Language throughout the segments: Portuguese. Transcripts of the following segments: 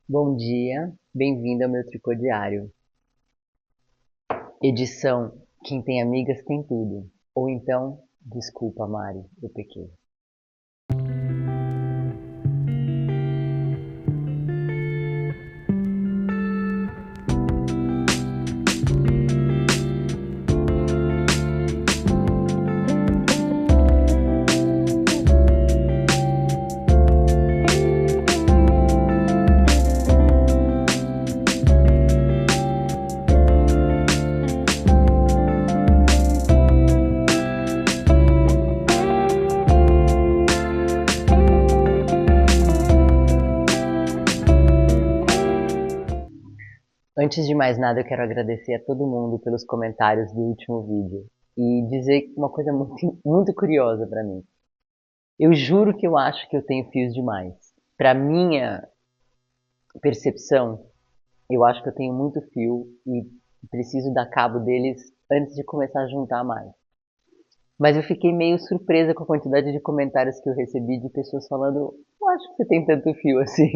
Bom dia, bem-vindo ao meu tricô diário. Edição: quem tem amigas tem tudo. Ou então, desculpa, Mari, eu pequei. Antes de mais nada, eu quero agradecer a todo mundo pelos comentários do último vídeo e dizer uma coisa muito, muito curiosa pra mim. Eu juro que eu acho que eu tenho fios demais. Pra minha percepção, eu acho que eu tenho muito fio e preciso dar cabo deles antes de começar a juntar mais. Mas eu fiquei meio surpresa com a quantidade de comentários que eu recebi de pessoas falando: "Eu acho que você tem tanto fio assim."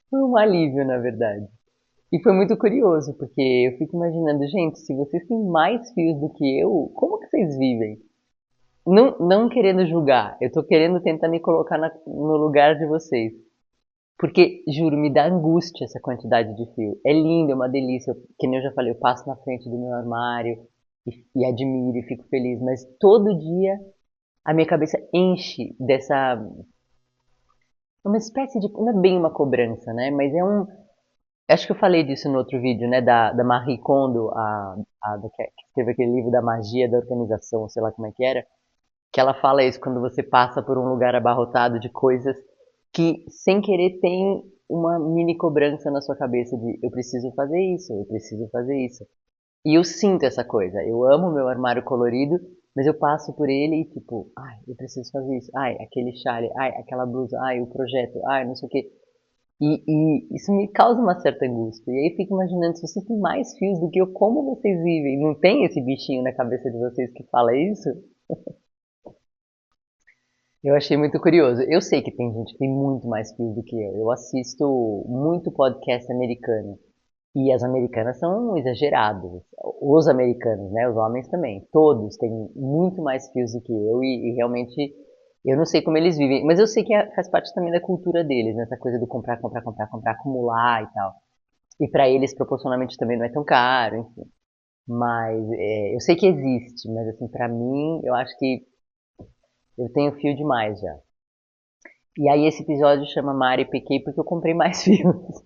Foi um alívio, na verdade. E foi muito curioso, porque eu fico imaginando, gente, se vocês têm mais fios do que eu, como que vocês vivem? Não querendo julgar, eu tô querendo tentar me colocar no lugar de vocês. Porque, juro, me dá angústia essa quantidade de fio. É lindo, é uma delícia. Que nem eu já falei, eu passo na frente do meu armário e admiro e fico feliz. Mas todo dia a minha cabeça enche dessa. Uma espécie de. Não é bem uma cobrança, né? Mas é um. Acho que eu falei disso no outro vídeo, né? Da Marie Kondo, que escreveu aquele livro da magia da organização, sei lá como é que era. Que ela fala isso quando você passa por um lugar abarrotado de coisas que, sem querer, tem uma mini cobrança na sua cabeça de eu preciso fazer isso, eu preciso fazer isso. E eu sinto essa coisa. Eu amo meu armário colorido, mas eu passo por ele e tipo, ai, eu preciso fazer isso. Ai, aquele chale, ai, aquela blusa, ai, o projeto, ai, não sei o quê. E isso me causa uma certa angústia. E aí eu fico imaginando, se vocês têm mais fios do que eu, como vocês vivem? Não tem esse bichinho na cabeça de vocês que fala isso? Eu achei muito curioso. Eu sei que tem gente que tem muito mais fios do que eu. Eu assisto muito podcast americano. E as americanas são exageradas. Os americanos, né? Os homens também. Todos têm muito mais fios do que eu e realmente eu não sei como eles vivem. Mas eu sei que faz parte também da cultura deles, né? Essa coisa do comprar, comprar, comprar, comprar, acumular e tal. E para eles proporcionalmente também não é tão caro, enfim. Mas eu sei que existe, mas assim, para mim, eu acho que eu tenho fio demais já. E aí esse episódio chama Mari Pequei porque eu comprei mais fios.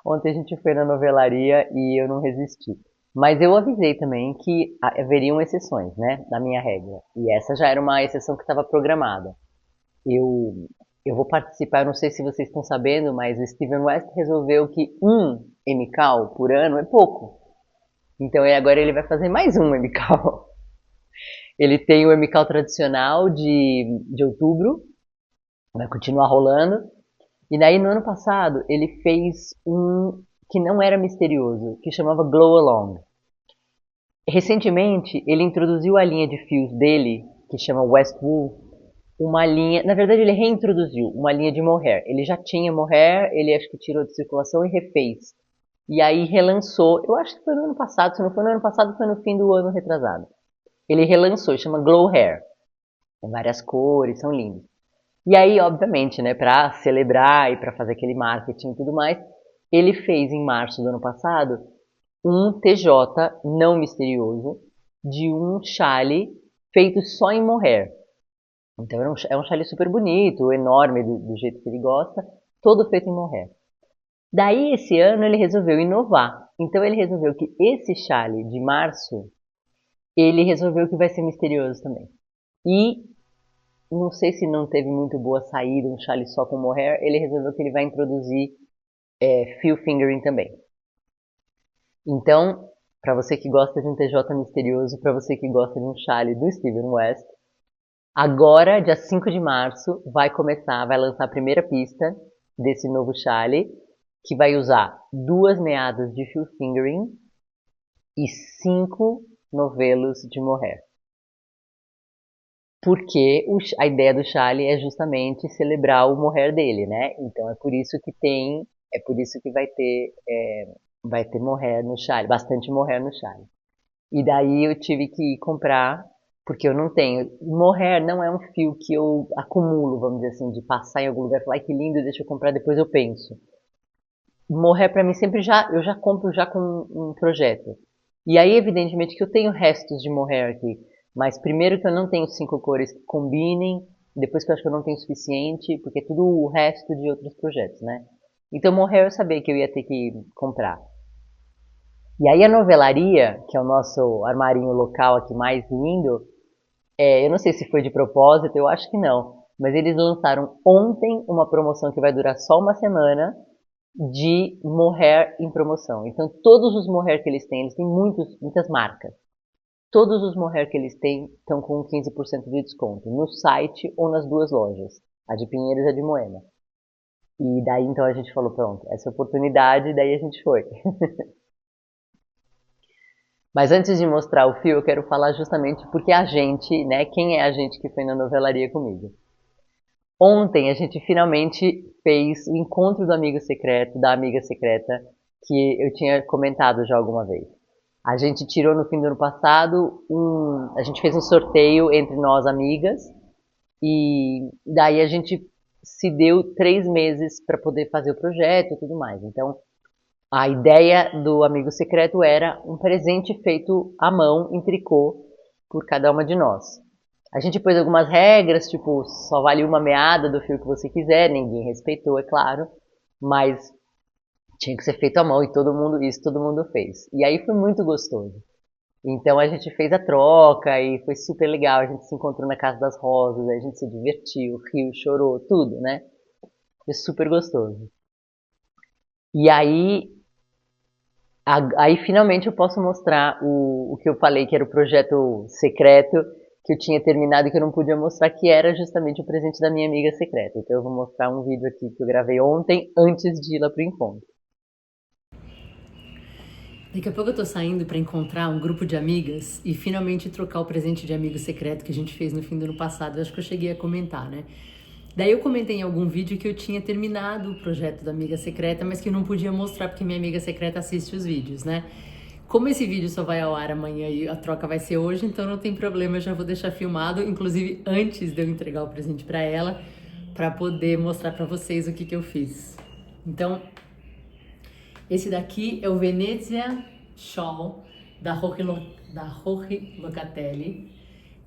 Ontem a gente foi na novelaria e eu não resisti. Mas eu avisei também que haveriam exceções, né, na minha regra. E essa já era uma exceção que estava programada. Eu, eu vou participar, eu não sei se vocês estão sabendo, mas o Steven West resolveu que um MCAL por ano é pouco. Então agora ele vai fazer mais um MCAL. Ele tem o MCAL tradicional de outubro, vai continuar rolando. E daí no ano passado ele fez um que não era misterioso, que chamava Glow Along. Recentemente ele introduziu a linha de fios dele, que chama Westwool, uma linha, na verdade ele reintroduziu uma linha de mohair. Ele já tinha mohair, ele acho que tirou de circulação e refez. E aí relançou, eu acho que foi no ano passado, se não foi no ano passado, foi no fim do ano retrasado. Ele relançou, chama Glow Hair. Tem várias cores, são lindos. E aí, obviamente, né, para celebrar e para fazer aquele marketing e tudo mais, ele fez em março do ano passado um TJ não misterioso de um chale feito só em mohair. Então é um chale super bonito, enorme do jeito que ele gosta, todo feito em mohair. Daí esse ano ele resolveu inovar. Então ele resolveu que esse chale de março, ele resolveu que vai ser misterioso também. E não sei se não teve muito boa saída, um chale só com mohair, ele resolveu que ele vai introduzir feel fingering também. Então, para você que gosta de um TJ misterioso, para você que gosta de um chale do Steven West, agora, dia 5 de março, vai lançar a primeira pista desse novo chale, que vai usar 2 meadas de feel fingering e 5 novelos de mohair. porque a ideia do chale é justamente celebrar o morrer dele, né? Então é por isso que vai ter morrer no chale, bastante morrer no chale. E daí eu tive que comprar, porque eu não tenho. Morrer não é um fio que eu acumulo, vamos dizer assim, de passar em algum lugar e falar, ai que lindo, deixa eu comprar, depois eu penso. Morrer pra mim sempre eu já compro já com um projeto. E aí, evidentemente, que eu tenho restos de morrer aqui. Mas primeiro que eu não tenho 5 cores que combinem, depois que eu acho que eu não tenho o suficiente, porque é tudo o resto de outros projetos, né? Então morrer eu sabia que eu ia ter que comprar. E aí a novelaria, que é o nosso armarinho local aqui mais lindo, eu não sei se foi de propósito, eu acho que não. Mas eles lançaram ontem uma promoção que vai durar só uma semana de mohair em promoção. Então todos os mohair que eles têm muitas marcas. Todos os mohair que eles têm estão com 15% de desconto no site ou nas duas lojas, a de Pinheiros e a de Moema. E daí então a gente falou, pronto, essa oportunidade, daí a gente foi. Mas antes de mostrar o fio, eu quero falar justamente porque a gente, né, quem é a gente que foi na novelaria comigo. Ontem a gente finalmente fez o encontro do amigo secreto, da amiga secreta, que eu tinha comentado já alguma vez. A gente tirou no fim do ano passado a gente fez um sorteio entre nós amigas e daí a gente se deu 3 meses para poder fazer o projeto e tudo mais. Então a ideia do amigo secreto era um presente feito à mão, em tricô, por cada uma de nós. A gente pôs algumas regras, tipo, só vale uma meada do fio que você quiser, ninguém respeitou, é claro, mas tinha que ser feito à mão e todo mundo fez. E aí foi muito gostoso. Então a gente fez a troca e foi super legal, a gente se encontrou na Casa das Rosas, a gente se divertiu, riu, chorou, tudo, né? Foi super gostoso. E aí finalmente eu posso mostrar o que eu falei que era o projeto secreto que eu tinha terminado e que eu não podia mostrar, que era justamente o presente da minha amiga secreta. Então eu vou mostrar um vídeo aqui que eu gravei ontem, antes de ir lá pro encontro. Daqui a pouco eu tô saindo para encontrar um grupo de amigas e finalmente trocar o presente de amigo secreto que a gente fez no fim do ano passado. Eu acho que eu cheguei a comentar, né? Daí eu comentei em algum vídeo que eu tinha terminado o projeto da amiga secreta, mas que eu não podia mostrar porque minha amiga secreta assiste os vídeos, né? Como esse vídeo só vai ao ar amanhã e a troca vai ser hoje, então não tem problema, eu já vou deixar filmado, inclusive antes de eu entregar o presente para ela, para poder mostrar para vocês o que eu fiz. Então, esse daqui é o Venezia Shawl da Jorge Locatelli.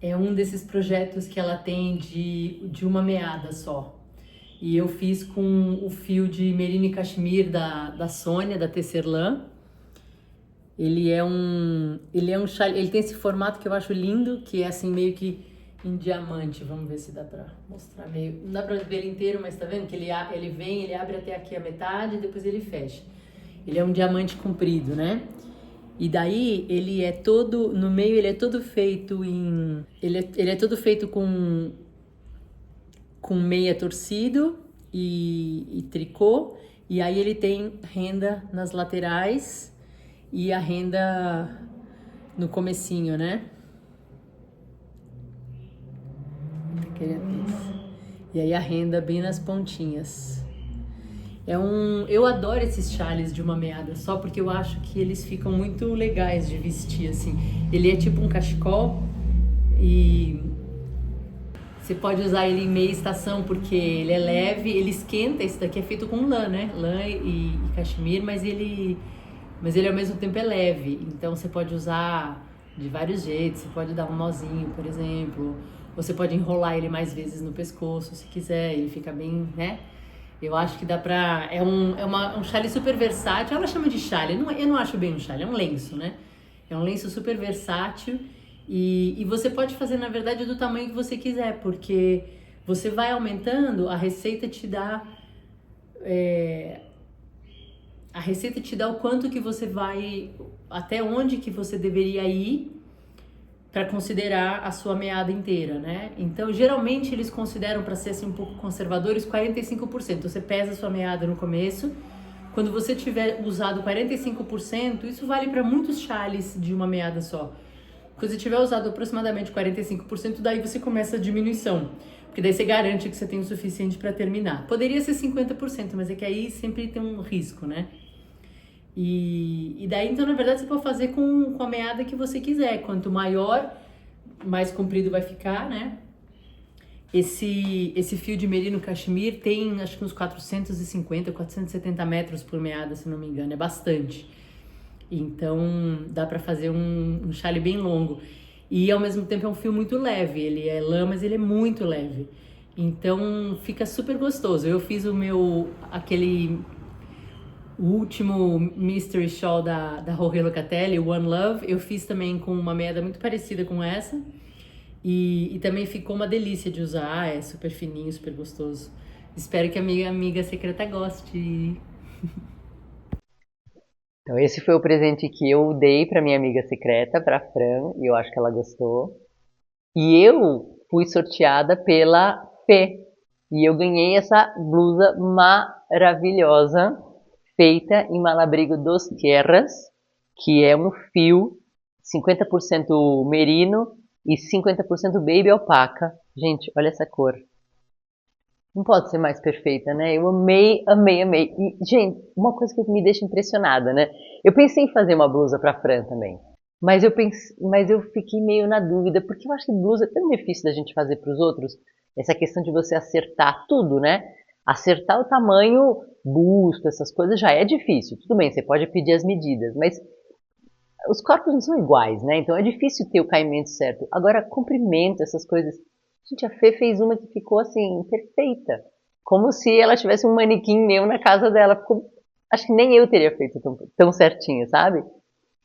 É um desses projetos que ela tem de uma meada só. E eu fiz com o fio de Merino e Cashmere da Sônia, da Tecerlã. Ele é um chale, ele tem esse formato que eu acho lindo, que é assim meio que em diamante. Vamos ver se dá pra mostrar meio. Não dá pra ver ele inteiro, mas tá vendo que ele abre até aqui a metade e depois ele fecha. Ele é um diamante comprido, né? E daí ele é todo, no meio ele é todo feito ele é todo feito com meia torcido e tricô. E aí ele tem renda nas laterais e a renda no comecinho, né? E aí a renda bem nas pontinhas. Eu adoro esses chales de uma meada só, porque eu acho que eles ficam muito legais de vestir, assim. Ele é tipo um cachecol e você pode usar ele em meia estação, porque ele é leve, ele esquenta. Esse daqui é feito com lã, né? Lã e cachemir, mas ele ao mesmo tempo é leve. Então você pode usar de vários jeitos. Você pode dar um nozinho, por exemplo. Você pode enrolar ele mais vezes no pescoço, se quiser. Ele fica bem, né? Eu acho que dá pra... É um chale super versátil. Ela chama de chale. Eu não acho bem um chale, é um lenço, né? É um lenço super versátil. E você pode fazer, na verdade, do tamanho que você quiser, porque você vai aumentando, a receita te dá o quanto que você vai, até onde que você deveria ir para considerar a sua meada inteira, né? Então, geralmente, eles consideram, para ser assim um pouco conservadores, 45%. Você pesa a sua meada no começo. Quando você tiver usado 45%, isso vale para muitos chales de uma meada só. Quando você tiver usado aproximadamente 45%, daí você começa a diminuição. Porque daí você garante que você tem o suficiente para terminar. Poderia ser 50%, mas é que aí sempre tem um risco, né? E daí, então, na verdade, você pode fazer com a meada que você quiser. Quanto maior, mais comprido vai ficar, né? Esse fio de merino cachemir tem, acho que uns 450, 470 metros por meada, se não me engano. É bastante. Então, dá pra fazer um chale bem longo. E, ao mesmo tempo, é um fio muito leve. Ele é lã, mas ele é muito leve. Então, fica super gostoso. Eu fiz o último Mystery Shawl da Jorge Locatelli, o One Love, eu fiz também com uma meada muito parecida com essa. E também ficou uma delícia de usar, é super fininho, super gostoso. Espero que a minha amiga secreta goste. Então esse foi o presente que eu dei para minha amiga secreta, para Fran, e eu acho que ela gostou. E eu fui sorteada pela Fê. E eu ganhei essa blusa maravilhosa, feita em Malabrigo dos Tierras, que é um fio 50% merino e 50% baby alpaca. Gente, olha essa cor. Não pode ser mais perfeita, né? Eu amei, amei, amei. E, gente, uma coisa que me deixa impressionada, né? Eu pensei em fazer uma blusa pra Fran também. Mas eu fiquei meio na dúvida, porque eu acho que blusa é tão difícil da gente fazer pros outros. Essa questão de você acertar tudo, né? Acertar o tamanho, busto, essas coisas já é difícil. Tudo bem, você pode pedir as medidas, mas os corpos não são iguais, né? Então é difícil ter o caimento certo. Agora, comprimento, essas coisas. Gente, a Fê fez uma que ficou assim, perfeita. Como se ela tivesse um manequim meu na casa dela. Ficou, acho que nem eu teria feito tão certinho, sabe?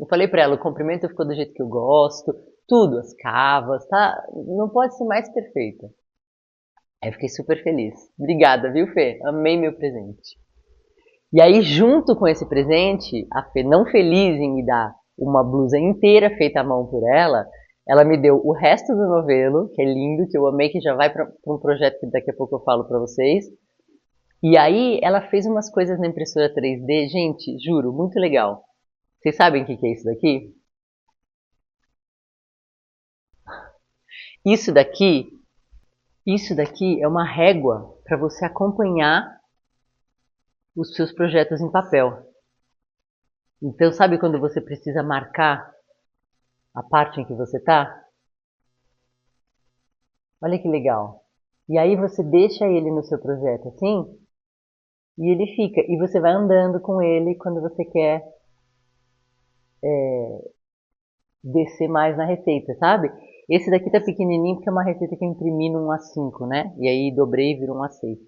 Eu falei pra ela, o comprimento ficou do jeito que eu gosto, tudo, as cavas, tá? Não pode ser mais perfeita. Aí eu fiquei super feliz. Obrigada, viu, Fê? Amei meu presente. E aí, junto com esse presente, a Fê, não feliz em me dar uma blusa inteira feita à mão por ela me deu o resto do novelo, que é lindo, que eu amei, que já vai para um projeto que daqui a pouco eu falo para vocês. E aí, ela fez umas coisas na impressora 3D, gente, juro, muito legal. Vocês sabem o que é isso daqui? Isso daqui, isso daqui é uma régua para você acompanhar os seus projetos em papel. Então, sabe quando você precisa marcar a parte em que você está? Olha que legal. E aí você deixa ele no seu projeto assim, e ele fica. E você vai andando com ele quando você quer descer mais na receita, sabe? Esse daqui tá pequenininho porque é uma receita que eu imprimi num A5, né? E aí dobrei e virou um A6.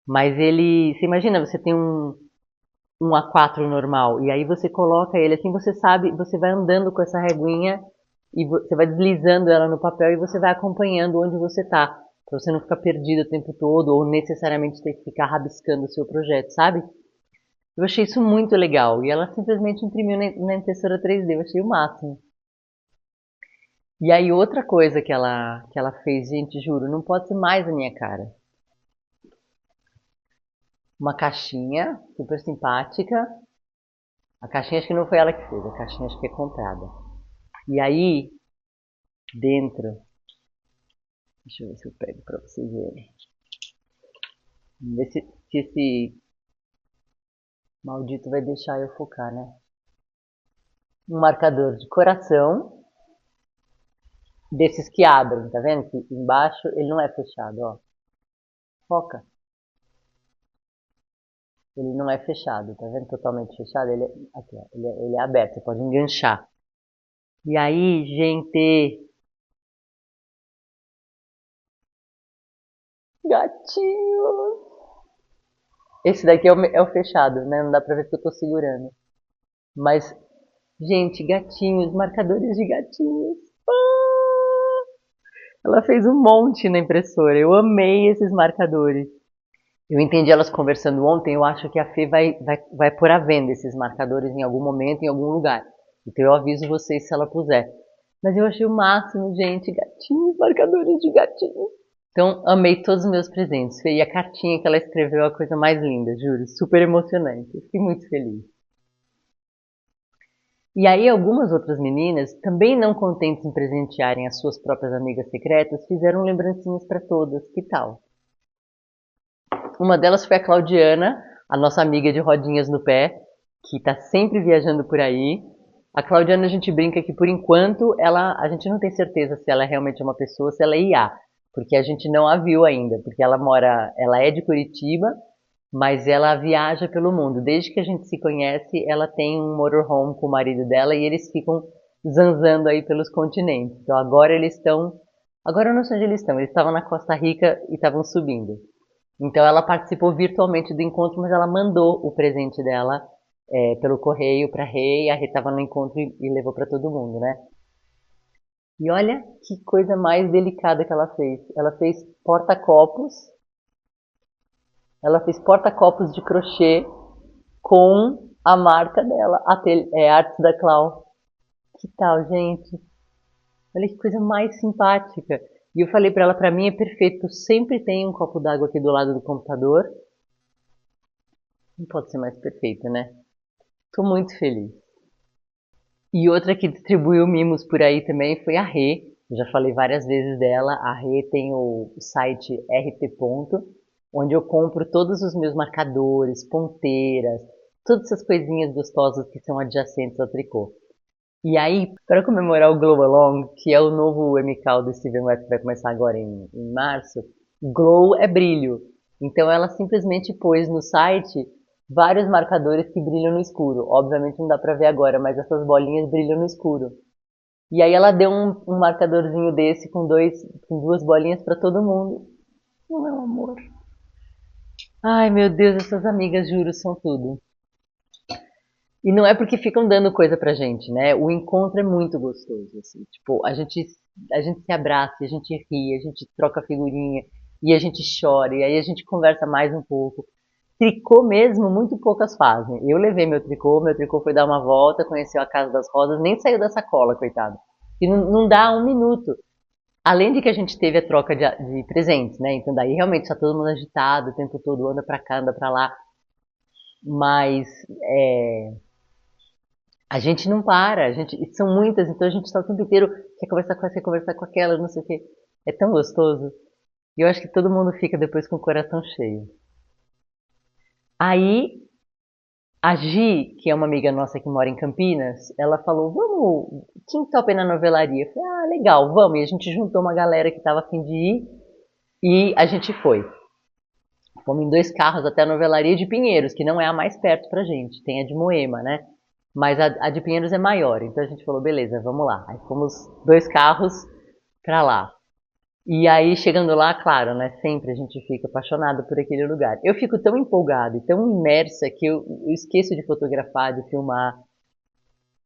Mas ele, você imagina, você tem um A4 normal, e aí você coloca ele assim, você sabe, você vai andando com essa reguinha e você vai deslizando ela no papel e você vai acompanhando onde você tá, pra você não ficar perdido o tempo todo ou necessariamente ter que ficar rabiscando o seu projeto, sabe? Eu achei isso muito legal e ela simplesmente imprimiu na impressora 3D, eu achei o máximo. E aí outra coisa que ela fez, gente, juro, não pode ser mais a minha cara. Uma caixinha super simpática. A caixinha acho que não foi ela que fez, a caixinha acho que é comprada. E aí, dentro, deixa eu ver se eu pego pra vocês verem. Vamos ver se esse maldito vai deixar eu focar, né? Um marcador de coração, desses que abrem, tá vendo? Que embaixo ele não é fechado, ó. Foca. Ele não é fechado, tá vendo? Totalmente fechado. Ele é, aqui, ó, ele é aberto, você pode enganchar. E aí, gente, gatinho! Esse daqui é o fechado, né? Não dá pra ver que eu tô segurando. Mas, gente, gatinhos, marcadores de gatinhos. Ah! Ela fez um monte na impressora. Eu amei esses marcadores. Eu entendi elas conversando ontem. Eu acho que a Fê vai pôr à venda esses marcadores em algum momento, em algum lugar. Então eu aviso vocês se ela puser. Mas eu achei o máximo, gente. Gatinhos, marcadores de gatinhos. Então, amei todos os meus presentes. Fê, e a cartinha que ela escreveu é a coisa mais linda, juro. Super emocionante. Eu fiquei muito feliz. E aí algumas outras meninas, também não contentes em presentearem as suas próprias amigas secretas, fizeram lembrancinhas para todas. Que tal? Uma delas foi a Claudiana, a nossa amiga de rodinhas no pé, que está sempre viajando por aí. A Claudiana, a gente brinca que, por enquanto, a gente não tem certeza se ela realmente é uma pessoa, se ela é IA, porque a gente não a viu ainda, porque ela é de Curitiba, mas ela viaja pelo mundo. Desde que a gente se conhece, ela tem um motorhome com o marido dela e eles ficam zanzando aí pelos continentes. Então agora eu não sei onde eles estão, eles estavam na Costa Rica e estavam subindo. Então ela participou virtualmente do encontro, mas ela mandou o presente dela pelo correio para a Rê, e a Rê estava no encontro e levou para todo mundo, né? E olha que coisa mais delicada que ela fez. Porta-copos, ela fez porta-copos de crochê com a marca dela, Artes da Clau. Que tal, gente? Olha que coisa mais simpática. E eu falei para ela, para mim é perfeito, eu sempre tenho um copo d'água aqui do lado do computador. Não pode ser mais perfeito, né? Tô muito feliz. E outra que distribuiu mimos por aí também foi a Rê. Eu já falei várias vezes dela. A Rê tem o site RT Ponto, onde eu compro todos os meus marcadores, ponteiras, todas essas coisinhas gostosas que são adjacentes ao tricô. E aí, para comemorar o Glow Along, que é o novo MCAL do Steven West que vai começar agora em março, Glow é brilho. Então ela simplesmente pôs no site vários marcadores que brilham no escuro. Obviamente não dá para ver agora, mas essas bolinhas brilham no escuro. E aí ela deu um marcadorzinho desse com duas bolinhas para todo mundo. Oh, meu amor. Ai, meu Deus, essas amigas, juro, são tudo. E não é porque ficam dando coisa pra gente, né? O encontro é muito gostoso, assim. Tipo, a gente se abraça, a gente ri, a gente troca figurinha, e a gente chora, e aí a gente conversa mais um pouco. Tricô mesmo, muito poucas fazem. Eu levei meu tricô foi dar uma volta, conheceu a Casa das Rosas, nem saiu da sacola, coitado. E não dá um minuto. Além de que a gente teve a troca de presentes, né? Então daí realmente está todo mundo agitado, o tempo todo anda pra cá, anda pra lá. Mas a gente não para, são muitas, então a gente está o tempo inteiro, quer conversar com essa, quer conversar com aquela, não sei o quê. É tão gostoso. E eu acho que todo mundo fica depois com o coração cheio. Aí, a Gi, que é uma amiga nossa que mora em Campinas, ela falou, vamos, quem topa ir na novelaria? Eu falei, ah, legal, vamos. E a gente juntou uma galera que estava a fim de ir e a gente foi. Fomos em 2 carros até a novelaria de Pinheiros, que não é a mais perto pra gente, tem a de Moema, né? Mas a de Pinheiros é maior, então a gente falou, beleza, vamos lá. Aí fomos 2 carros pra lá. E aí, chegando lá, claro, né, sempre a gente fica apaixonado por aquele lugar. Eu fico tão empolgada e tão imersa que eu esqueço de fotografar, de filmar.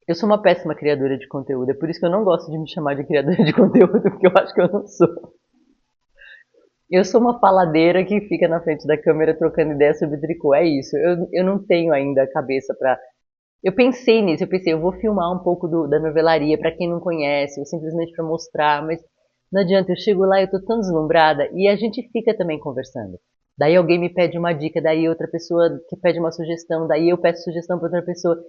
Eu sou uma péssima criadora de conteúdo, é por isso que eu não gosto de me chamar de criadora de conteúdo, porque eu acho que eu não sou. Eu sou uma faladeira que fica na frente da câmera trocando ideias sobre tricô, é isso. Eu não tenho ainda a cabeça pra... Eu pensei nisso, eu vou filmar um pouco da novelaria pra quem não conhece, ou simplesmente pra mostrar, mas não adianta, eu chego lá e eu tô tão deslumbrada, e a gente fica também conversando. Daí alguém me pede uma dica, daí outra pessoa que pede uma sugestão, daí eu peço sugestão pra outra pessoa.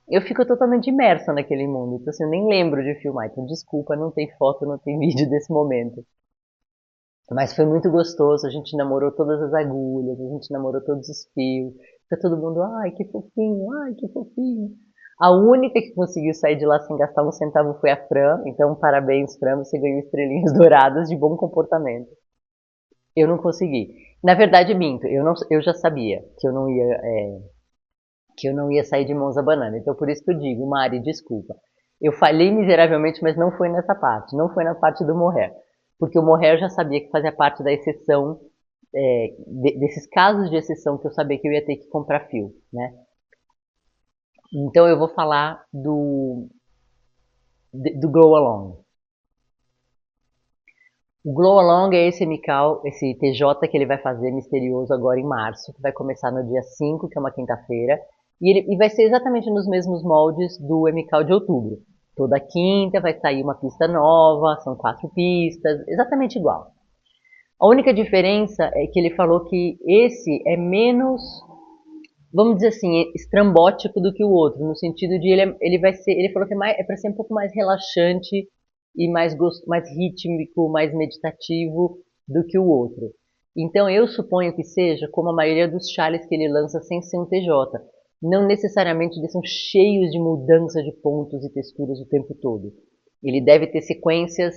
Eu fico totalmente imersa naquele mundo, então assim, eu nem lembro de filmar, então desculpa, não tem foto, não tem vídeo desse momento. Mas foi muito gostoso, a gente namorou todas as agulhas, a gente namorou todos os fios. Fica todo mundo, ai que fofinho, ai que fofinho. A única que conseguiu sair de lá sem gastar um centavo foi a Fran, então parabéns Fran, você ganhou estrelinhas douradas de bom comportamento. Eu não consegui. Na verdade, minto, eu já sabia que eu não ia sair de mãos abanando. Então por isso que eu digo, Mari, desculpa. Eu falhei miseravelmente, mas não foi nessa parte, não foi na parte do morrer. Porque o morrer eu já sabia que fazia parte da exceção, desses casos de exceção que eu sabia que eu ia ter que comprar fio, né? Então eu vou falar do Glow Along. O Glow Along é esse MCAL, esse TJ que ele vai fazer misterioso agora em março, que vai começar no dia 5, que é uma quinta-feira, e vai ser exatamente nos mesmos moldes do MCAL de outubro. Toda quinta vai sair uma pista nova, são 4 pistas, exatamente igual. A única diferença é que ele falou que esse é menos vamos dizer assim, estrambótico do que o outro, no sentido de ele vai ser, ele falou que é para ser um pouco mais relaxante e mais rítmico, mais meditativo do que o outro. Então eu suponho que seja como a maioria dos chales que ele lança sem ser um TJ. Não necessariamente eles são cheios de mudança de pontos e texturas o tempo todo. Ele deve ter sequências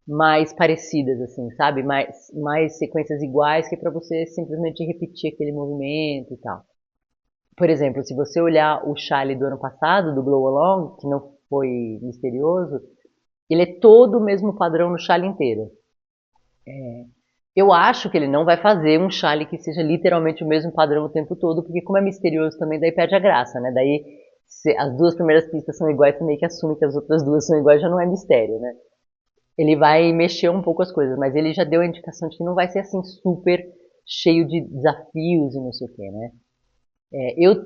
mais parecidas, assim, sabe? Mais sequências iguais que para você simplesmente repetir aquele movimento e tal. Por exemplo, se você olhar o Charlie do ano passado, do Glow Along, que não foi misterioso, ele é todo o mesmo padrão no Charlie inteiro. Eu acho que ele não vai fazer um Charlie que seja literalmente o mesmo padrão o tempo todo, porque como é misterioso também, daí perde a graça, né? Daí, se as duas primeiras pistas são iguais, você meio que assume que as outras duas são iguais, já não é mistério, né? Ele vai mexer um pouco as coisas, mas ele já deu a indicação de que não vai ser assim super cheio de desafios e não sei o que, né?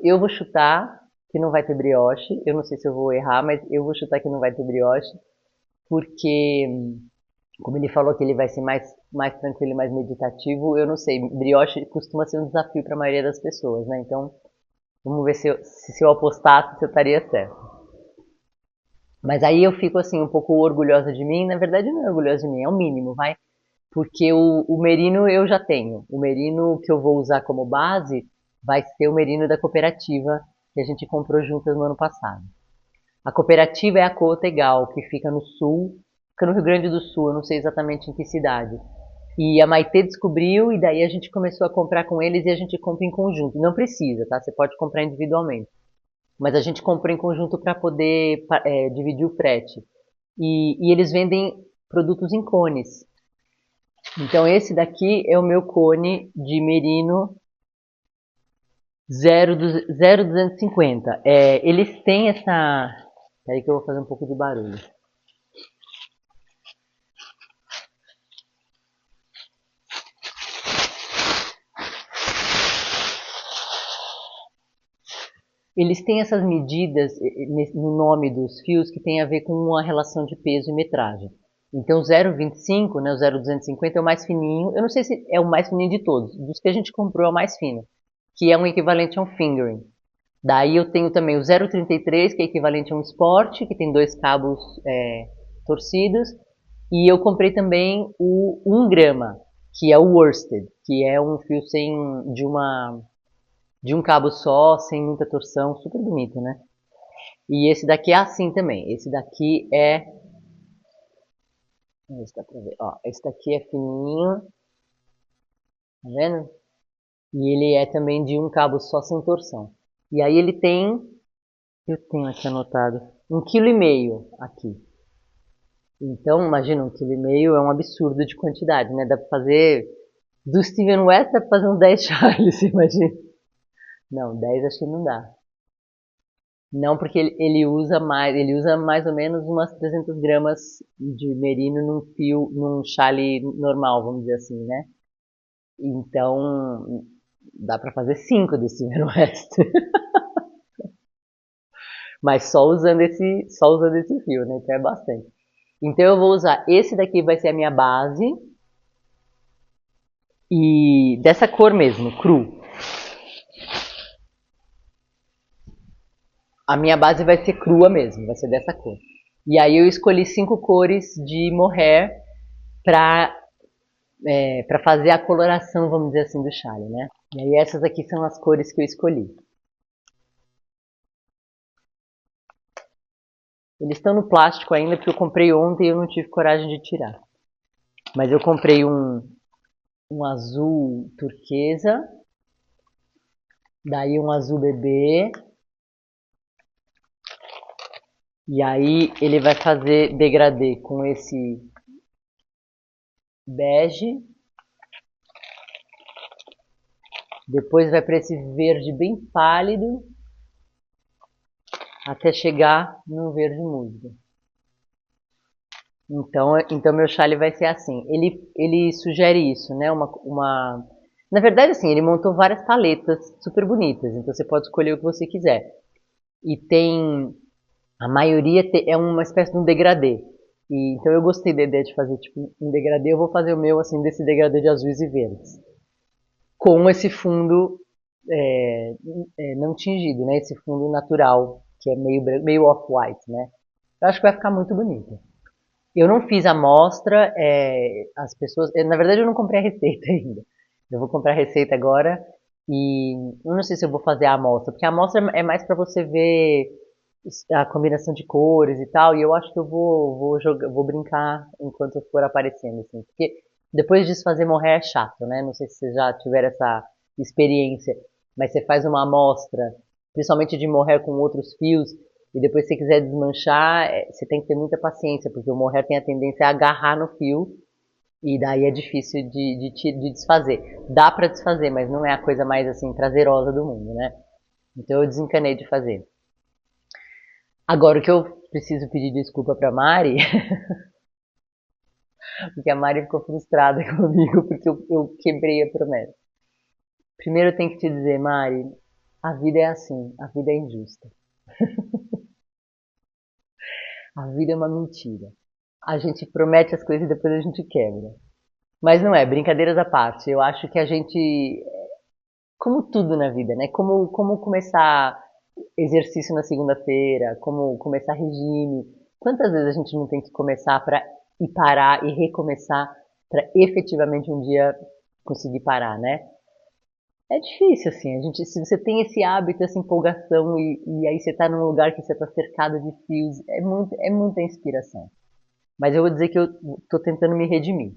Eu vou chutar que não vai ter brioche. Eu não sei se eu vou errar, mas eu vou chutar que não vai ter brioche, porque, como ele falou que ele vai ser mais tranquilo e mais meditativo, eu não sei. Brioche costuma ser um desafio para a maioria das pessoas, né? Então, vamos ver se eu apostasse, se eu estaria certo. Mas aí eu fico assim, um pouco orgulhosa de mim. Na verdade, não é orgulhosa de mim, é o mínimo, vai. Porque o merino eu já tenho. O merino que eu vou usar como base vai ser o merino da cooperativa que a gente comprou juntas no ano passado. A cooperativa é a Cotegal, que fica no sul, fica no Rio Grande do Sul, eu não sei exatamente em que cidade. E a Maitê descobriu e daí a gente começou a comprar com eles e a gente compra em conjunto. Não precisa, tá? Você pode comprar individualmente. Mas a gente comprou em conjunto para poder dividir o frete. E eles vendem produtos em cones. Então esse daqui é o meu cone de merino 0,250. Eles têm essa... Peraí que eu vou fazer um pouco de barulho. Eles têm essas medidas no nome dos fios que tem a ver com a relação de peso e metragem. Então 0,25, né, o 0,250 é o mais fininho. Eu não sei se é o mais fininho de todos. Dos que a gente comprou é o mais fino, que é um equivalente a um fingering. Daí eu tenho também o 0,33, que é equivalente a um Sport, que tem dois cabos torcidos. E eu comprei também o 1 grama, que é o worsted, que é um fio de um cabo só, sem muita torção, super bonito, né? E esse daqui é assim também. Esse daqui é... Vamos ver se dá pra ver. Ó, esse daqui é fininho, tá vendo? E ele é também de um cabo só, sem torção. E aí ele tem... Eu tenho aqui anotado. 1,5 kg aqui. Então, imagina, 1,5 kg é um absurdo de quantidade, né? Dá pra fazer... Do Steven West dá pra fazer uns 10 Charles, imagina. Não, 10 acho que não dá. Não, porque ele usa mais ou menos umas 300 gramas de merino num chale normal, vamos dizer assim, né? Então, dá pra fazer 5 desse Steven West. Mas só usando esse fio, né? Então é bastante. Então eu vou usar esse daqui, vai ser a minha base. E dessa cor mesmo, cru. A minha base vai ser crua mesmo, vai ser dessa cor. E aí eu escolhi 5 cores de mohair para para fazer a coloração, vamos dizer assim, do chale, né? E aí essas aqui são as cores que eu escolhi. Eles estão no plástico ainda porque eu comprei ontem e eu não tive coragem de tirar. Mas eu comprei um azul turquesa, daí um azul bebê, e aí ele vai fazer degradê com esse bege, depois vai para esse verde bem pálido, até chegar no verde musgo. Então meu chale vai ser assim. Ele sugere isso, né? Na verdade, assim, ele montou várias paletas super bonitas. Então você pode escolher o que você quiser. E tem a maioria é uma espécie de um degradê. Então eu gostei da ideia de fazer tipo um degradê. Eu vou fazer o meu assim desse degradê de azuis e verdes, com esse fundo não tingido, né? Esse fundo natural, que é meio off-white, né? Eu acho que vai ficar muito bonito. Eu não fiz a amostra, as pessoas. Na verdade, eu não comprei a receita ainda. Eu vou comprar a receita agora e eu não sei se eu vou fazer a amostra, porque a amostra é mais para você ver a combinação de cores e tal, e eu acho que eu vou jogar, vou brincar enquanto for aparecendo, assim, porque depois disso fazer morrer é chato, né? Não sei se vocês já tiveram essa experiência, mas você faz uma amostra, principalmente de morrer com outros fios, e depois se você quiser desmanchar, você tem que ter muita paciência, porque o morrer tem a tendência a agarrar no fio, e daí é difícil de desfazer. Dá para desfazer, mas não é a coisa mais assim prazerosa do mundo, né? Então eu desencanei de fazer. Agora, o que eu preciso pedir desculpa pra Mari, porque a Mari ficou frustrada comigo porque eu quebrei a promessa. Primeiro eu tenho que te dizer, Mari, a vida é assim, a vida é injusta. A vida é uma mentira. A gente promete as coisas e depois a gente quebra. Mas não é, brincadeiras à parte. Eu acho que a gente, como tudo na vida, né? Como começar exercício na segunda-feira, como começar regime. Quantas vezes a gente não tem que começar para ir parar e recomeçar para efetivamente um dia conseguir parar, né? É difícil, assim, a gente, se você tem esse hábito, essa empolgação e aí você tá num lugar que você tá cercado de fios, é muita inspiração. Mas eu vou dizer que eu tô tentando me redimir.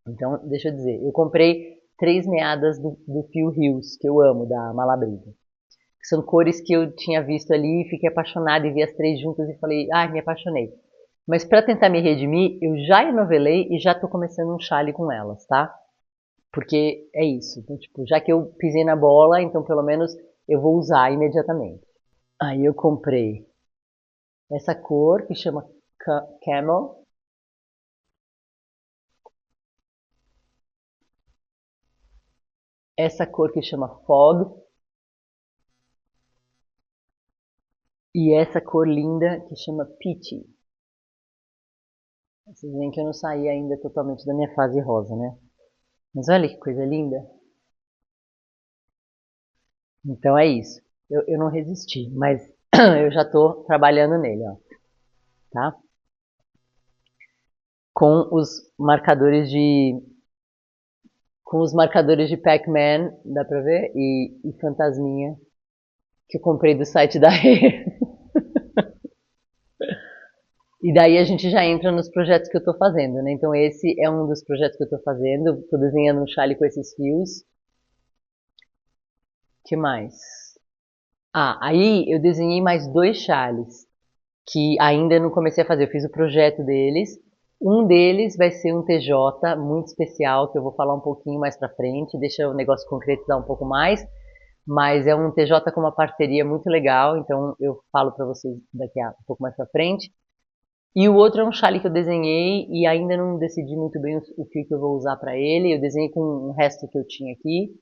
Então, deixa eu dizer, eu comprei 3 meadas do fio Rios, que eu amo, da Malabrita. São cores que eu tinha visto ali, fiquei apaixonada e vi as 3 juntas e falei, me apaixonei. Mas para tentar me redimir, eu já enovelei e já tô começando um chale com elas, tá? Porque é isso. Então, tipo, já que eu pisei na bola, então pelo menos eu vou usar imediatamente. Aí eu comprei essa cor que chama Camel, essa cor que chama Fog e essa cor linda que chama Peachy. Vocês veem que eu não saí ainda totalmente da minha fase rosa, né? Mas olha que coisa linda. Então é isso. Eu não resisti, mas eu já tô trabalhando nele, ó, tá? Com os marcadores de Pac-Man, dá pra ver? E Fantasminha, que eu comprei do site da Rê. E daí a gente já entra nos projetos que eu tô fazendo, né? Então esse é um dos projetos que eu tô fazendo. Tô desenhando um chale com esses fios. Que mais? Aí eu desenhei mais 2 chales que ainda não comecei a fazer. Eu fiz o projeto deles. Um deles vai ser um TJ muito especial, que eu vou falar um pouquinho mais pra frente, deixa o negócio concretizar um pouco mais. Mas é um TJ com uma parceria muito legal, então eu falo pra vocês daqui a um pouco mais pra frente. E o outro é um chale que eu desenhei e ainda não decidi muito bem o fio que eu vou usar pra ele. Eu desenhei com o resto que eu tinha aqui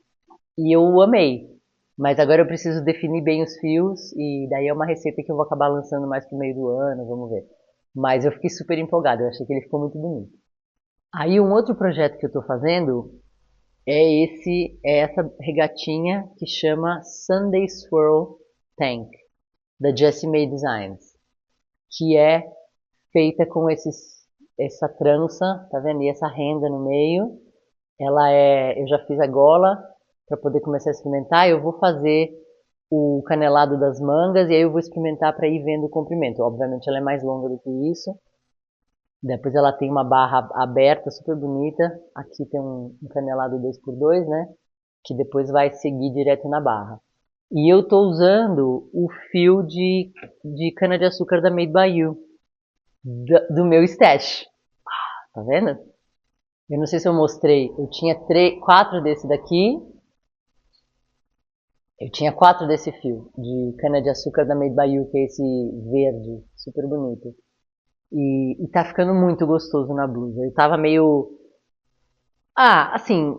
e eu amei. Mas agora eu preciso definir bem os fios e daí é uma receita que eu vou acabar lançando mais pro meio do ano, vamos ver. Mas eu fiquei super empolgada, eu achei que ele ficou muito bonito. Aí um outro projeto que eu tô fazendo é essa regatinha que chama Sunday Swirl Tank, da Jessie May Designs, que é feita com essa trança, tá vendo? E essa renda no meio. Eu já fiz a gola para poder começar a experimentar. Eu vou fazer o canelado das mangas e aí eu vou experimentar para ir vendo o comprimento. Obviamente ela é mais longa do que isso. Depois ela tem uma barra aberta, super bonita. Aqui tem um canelado 2x2, né? Que depois vai seguir direto na barra. E eu tô usando o fio de cana-de-açúcar da Made by You, do meu stash. Tá vendo? Eu não sei se eu mostrei. Eu tinha 4 desse daqui. Eu tinha 4 desse fio de cana-de-açúcar da Made by You, que é esse verde, super bonito. E tá ficando muito gostoso na blusa. Eu tava meio. Assim,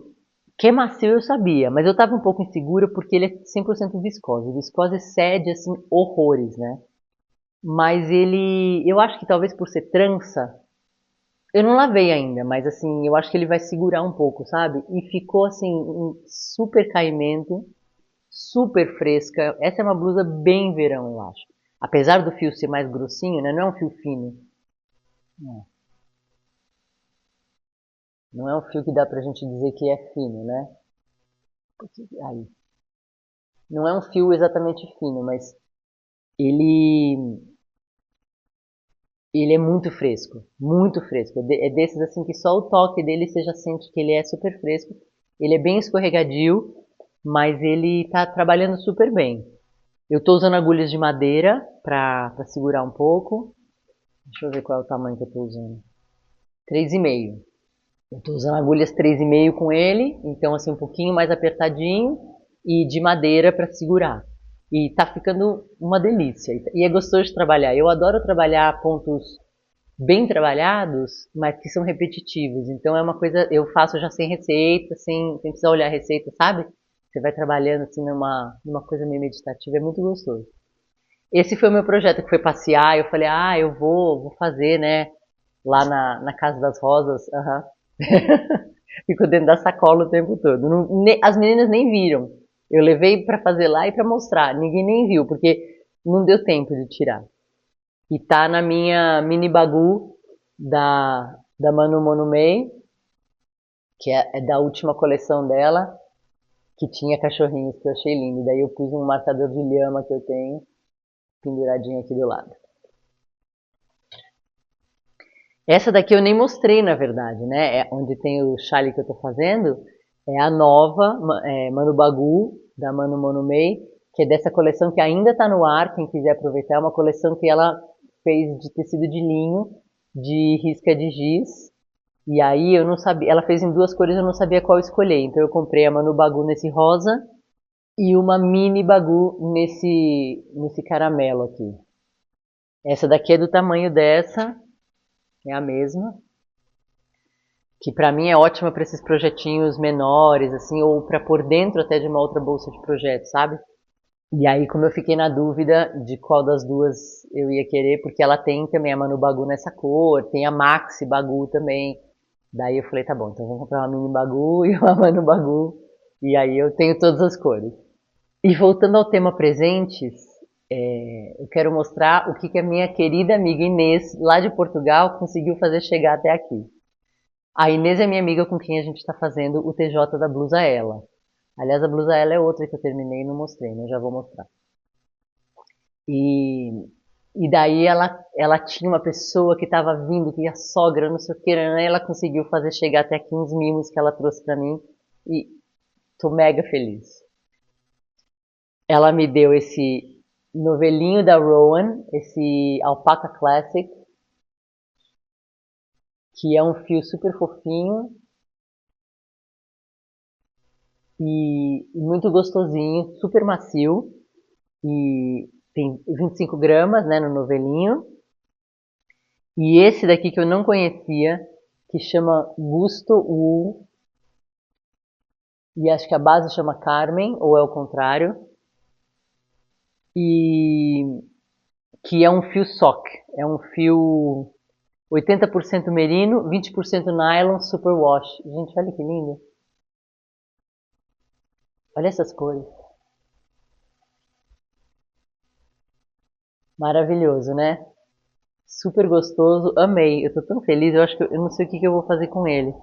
que é macio eu sabia, mas eu tava um pouco insegura porque ele é 100% viscose. Viscose cede, assim, horrores, né? Mas ele. Eu acho que talvez por ser trança, eu não lavei ainda, mas assim, eu acho que ele vai segurar um pouco, sabe? E ficou assim, um super caimento. super fresca. Essa é uma blusa bem verão, eu acho. Apesar do fio ser mais grossinho, né? Não é um fio fino. Não é um fio que dá pra gente dizer que é fino, né? Aí. Não é um fio exatamente fino, mas ele ele é muito fresco, muito fresco. É desses assim que só o toque dele você já sente que ele é super fresco. Ele é bem escorregadio, mas ele tá trabalhando super bem. Eu tô usando agulhas de madeira pra segurar um pouco. Deixa eu ver qual é o tamanho que eu tô usando. 3,5. Eu tô usando agulhas 3,5 com ele, então assim um pouquinho mais apertadinho e de madeira para segurar. E tá ficando uma delícia. E é gostoso de trabalhar. Eu adoro trabalhar pontos bem trabalhados, mas que são repetitivos. Então é uma coisa, eu faço já sem receita, sem precisar olhar a receita, sabe? Você vai trabalhando assim numa coisa meio meditativa, é muito gostoso. Esse foi o meu projeto, que foi passear. Eu falei, eu vou fazer, né? Lá na Casa das Rosas. Aham. Ficou dentro da sacola o tempo todo. As meninas nem viram. Eu levei pra fazer lá e pra mostrar. Ninguém nem viu, porque não deu tempo de tirar. E tá na minha mini bagu da Manu Monomei, que é da última coleção dela, que tinha cachorrinhos, que eu achei lindo. Daí eu pus um marcador de lhama que eu tenho penduradinho aqui do lado. Essa daqui eu nem mostrei, na verdade, né? É onde tem o chale que eu tô fazendo. É a nova Manu Bagu, da Manu Monomei, que é dessa coleção que ainda tá no ar, quem quiser aproveitar. É uma coleção que ela fez de tecido de linho, de risca de giz. E aí eu não sabia, ela fez em duas cores, eu não sabia qual escolher. Então eu comprei a Manu Bagu nesse rosa e uma mini Bagu nesse caramelo aqui. Essa daqui é do tamanho dessa, é a mesma. Que para mim é ótima para esses projetinhos menores, assim, ou para pôr dentro até de uma outra bolsa de projeto, sabe? E aí, como eu fiquei na dúvida de qual das duas eu ia querer, porque ela tem também a Manu Bagu nessa cor, tem a Maxi Bagu também. Daí eu falei, tá bom, então vamos comprar uma Mini Bagu e uma Manu Bagu. E aí eu tenho todas as cores. E voltando ao tema presentes, eu quero mostrar o que a minha querida amiga Inês, lá de Portugal, conseguiu fazer chegar até aqui. A Inês é minha amiga com quem a gente está fazendo o TJ da blusa ela. Aliás, a blusa ela é outra que eu terminei e não mostrei, mas já vou mostrar. E, e daí ela tinha uma pessoa que estava vindo, que a sogra, não sei o que, né? Ela conseguiu fazer chegar até aqui uns mimos que ela trouxe para mim e tô mega feliz. Ela me deu esse novelinho da Rowan, esse Alpaca Classic, que é um fio super fofinho e muito gostosinho, super macio. E tem 25 gramas, né, no novelinho. E esse daqui que eu não conhecia, que chama Gusto Wool, e acho que a base chama Carmen, ou é o contrário, e que é um fio sock, é um fio 80% merino, 20% nylon, superwash. Gente, olha que lindo. Olha essas cores. Maravilhoso, né? Super gostoso, amei. Eu tô tão feliz, eu acho que eu não sei o que eu vou fazer com ele.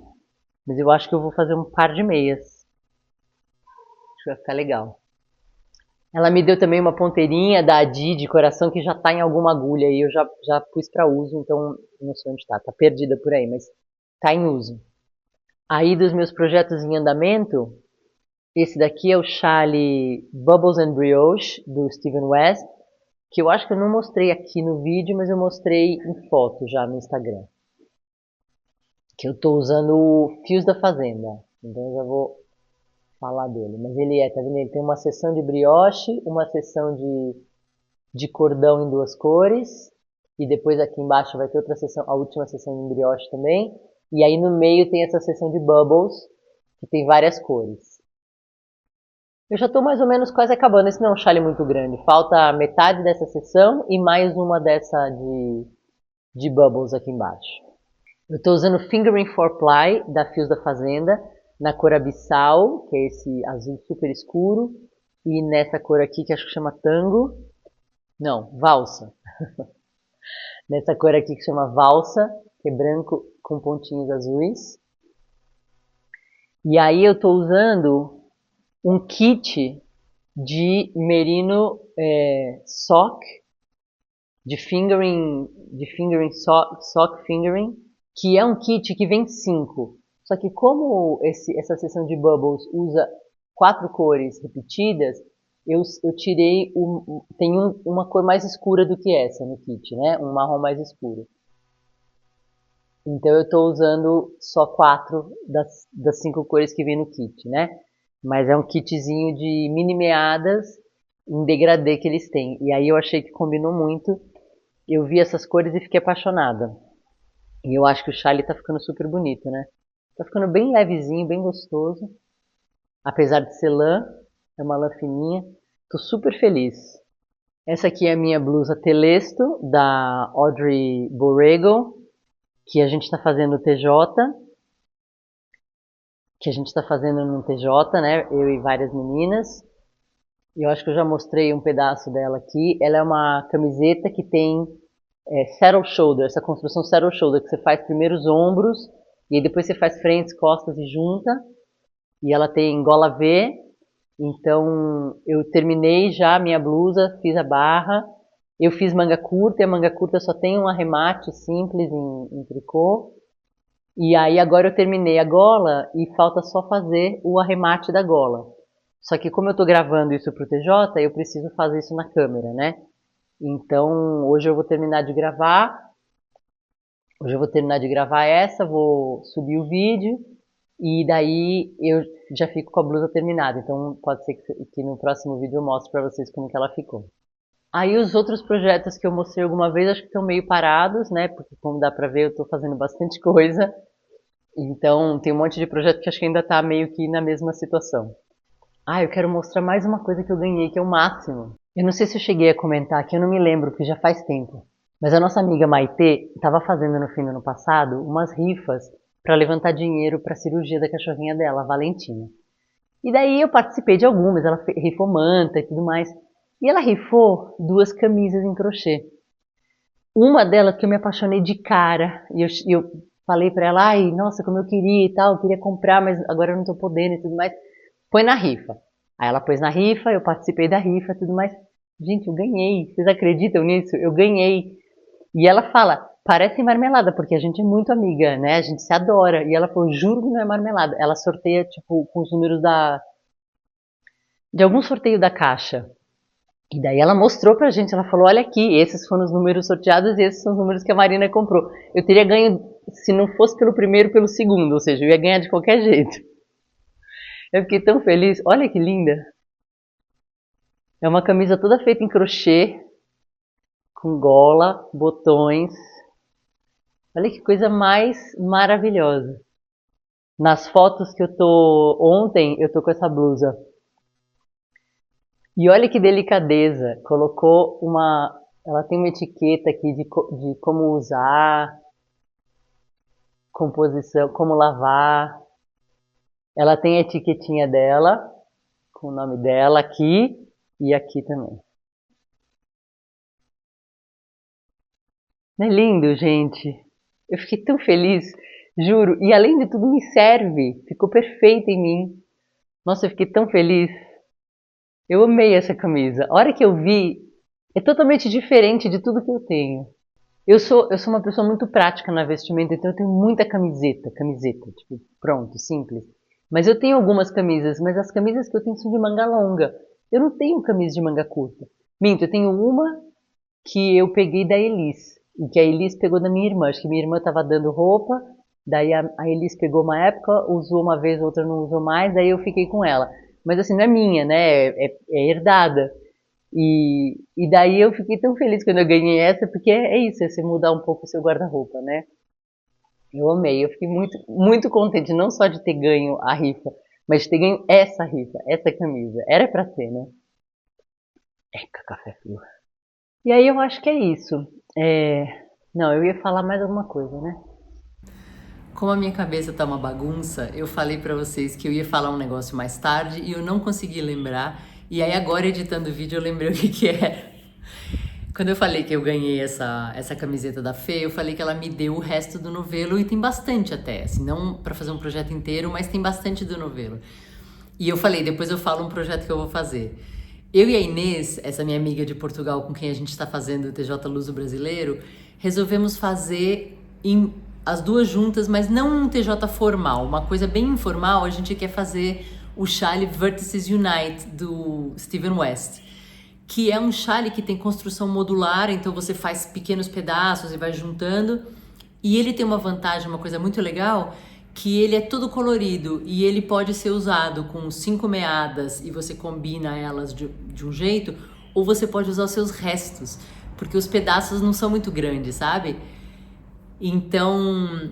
Mas eu acho que eu vou fazer um par de meias. Acho que vai ficar legal. Ela me deu também uma ponteirinha da Adi de coração que já tá em alguma agulha e eu já pus para uso, então não sei onde tá perdida por aí, mas tá em uso. Aí dos meus projetos em andamento, esse daqui é o chale Bubbles and Brioche do Steven West, que eu acho que eu não mostrei aqui no vídeo, mas eu mostrei em foto já no Instagram. Que eu tô usando fios da fazenda, então eu já vou falar dele. Mas ele tá vendo? Ele tem uma seção de brioche, uma seção de cordão em duas cores, e depois aqui embaixo vai ter outra seção, a última seção de brioche também, e aí no meio tem essa seção de bubbles, que tem várias cores. Eu já estou mais ou menos quase acabando, esse não é um chale muito grande, falta metade dessa seção e mais uma dessa de bubbles aqui embaixo. Eu estou usando Fingering 4-Ply da Fios da Fazenda, na cor abissal, que é esse azul super escuro, E nessa cor aqui que acho que chama tango. Não, valsa. Nessa cor aqui que chama valsa, que é branco com pontinhos azuis. E aí eu tô usando um kit de merino sock, de fingering sock fingering, que é um kit que vem 5. Só que como essa seção de bubbles usa 4 cores repetidas, eu tirei tem uma cor mais escura do que essa no kit, né? Um marrom mais escuro. Então eu estou usando só 4 das 5 cores que vem no kit, né? Mas é um kitzinho de mini meadas em degradê que eles têm. E aí eu achei que combinou muito. Eu vi essas cores e fiquei apaixonada. E eu acho que o chale tá ficando super bonito, né? Tá ficando bem levezinho, bem gostoso. Apesar de ser lã, é uma lã fininha. Tô super feliz. Essa aqui é a minha blusa Telesto, da Audrey Borrego, que a gente está fazendo no TJ, no TJ, né? Eu e várias meninas. E eu acho que eu já mostrei um pedaço dela aqui. Ela é uma camiseta que tem saddle shoulder, essa construção saddle shoulder, que você faz primeiro os ombros, e aí depois você faz frentes, costas e junta. E ela tem gola V. Então eu terminei já a minha blusa, fiz a barra. Eu fiz manga curta, e a manga curta só tem um arremate simples em tricô. E aí agora eu terminei a gola e falta só fazer o arremate da gola. Só que como eu tô gravando isso pro TJ, eu preciso fazer isso na câmera, né? Então hoje eu vou terminar de gravar. Hoje eu vou terminar de gravar essa, vou subir o vídeo e daí eu já fico com a blusa terminada. Então pode ser que no próximo vídeo eu mostre pra vocês como que ela ficou. Aí os outros projetos que eu mostrei alguma vez acho que estão meio parados, né? Porque como dá pra ver eu tô fazendo bastante coisa. Então tem um monte de projeto que acho que ainda tá meio que na mesma situação. Ah, eu quero mostrar mais uma coisa que eu ganhei, que é o máximo. Eu não sei se eu cheguei a comentar aqui, eu não me lembro, porque já faz tempo. Mas a nossa amiga Maitê estava fazendo no fim do ano passado umas rifas para levantar dinheiro para a cirurgia da cachorrinha dela, a Valentina. E daí eu participei de algumas, ela rifou manta e tudo mais. E ela rifou 2 camisas em crochê. Uma delas que eu me apaixonei de cara, e eu falei pra ela, ai, nossa, como eu queria e tal, eu queria comprar, mas agora eu não tô podendo e tudo mais. Põe na rifa. Aí ela pôs na rifa, eu participei da rifa e tudo mais. Gente, eu ganhei. Vocês acreditam nisso? Eu ganhei. E ela fala, parece marmelada, porque a gente é muito amiga, né? A gente se adora. E ela falou, juro que não é marmelada. Ela sorteia, tipo, com os números de algum sorteio da Caixa. E daí ela mostrou pra gente, ela falou, olha aqui, esses foram os números sorteados e esses são os números que a Marina comprou. Eu teria ganho, se não fosse pelo primeiro, pelo segundo, ou seja, eu ia ganhar de qualquer jeito. Eu fiquei tão feliz, olha que linda. É uma camisa toda feita em crochê, com gola, botões. Olha que coisa mais maravilhosa. Nas fotos que eu tô ontem, eu tô com essa blusa. E olha que delicadeza, colocou ela tem uma etiqueta aqui de como usar, composição, como lavar. Ela tem a etiquetinha dela, com o nome dela aqui e aqui também. Não é lindo, gente? Eu fiquei tão feliz, juro. E além de tudo, me serve. Ficou perfeita em mim. Nossa, eu fiquei tão feliz. Eu amei essa camisa. A hora que eu vi, é totalmente diferente de tudo que eu tenho. Eu sou uma pessoa muito prática na vestimenta, então eu tenho muita camiseta, tipo, pronto, simples. Mas eu tenho algumas camisas, mas as camisas que eu tenho são de manga longa. Eu não tenho camisa de manga curta. Minto, eu tenho uma que eu peguei da Elis, e que a Elis pegou da minha irmã. Acho que minha irmã estava dando roupa, daí a Elis pegou uma época, usou uma vez, outra não usou mais, daí eu fiquei com ela. Mas assim, não é minha, né? É herdada. E daí eu fiquei tão feliz quando eu ganhei essa, porque é isso, é você mudar um pouco o seu guarda-roupa, né? Eu amei, eu fiquei muito, muito contente, não só de ter ganho a rifa, mas de ter ganho essa rifa, essa camisa. Era pra ser, né? Eca, café frio. E aí eu acho que é isso. Não, eu ia falar mais alguma coisa, né? Como a minha cabeça tá uma bagunça, eu falei pra vocês que eu ia falar um negócio mais tarde e eu não consegui lembrar. E aí agora editando o vídeo eu lembrei o que era. Quando eu falei que eu ganhei essa camiseta da Fê, eu falei que ela me deu o resto do novelo e tem bastante até, assim, não pra fazer um projeto inteiro, mas tem bastante do novelo. E eu falei, depois eu falo um projeto que eu vou fazer. Eu e a Inês, essa minha amiga de Portugal com quem a gente está fazendo o TJ Luso Brasileiro, resolvemos fazer as duas juntas, mas não um TJ formal, uma coisa bem informal. A gente quer fazer o chale Vertices Unite do Steven West, que é um chale que tem construção modular, então você faz pequenos pedaços e vai juntando. E ele tem uma vantagem, uma coisa muito legal, que ele é todo colorido e ele pode ser usado com 5 meadas e você combina elas de um jeito, ou você pode usar os seus restos, porque os pedaços não são muito grandes, sabe? Então,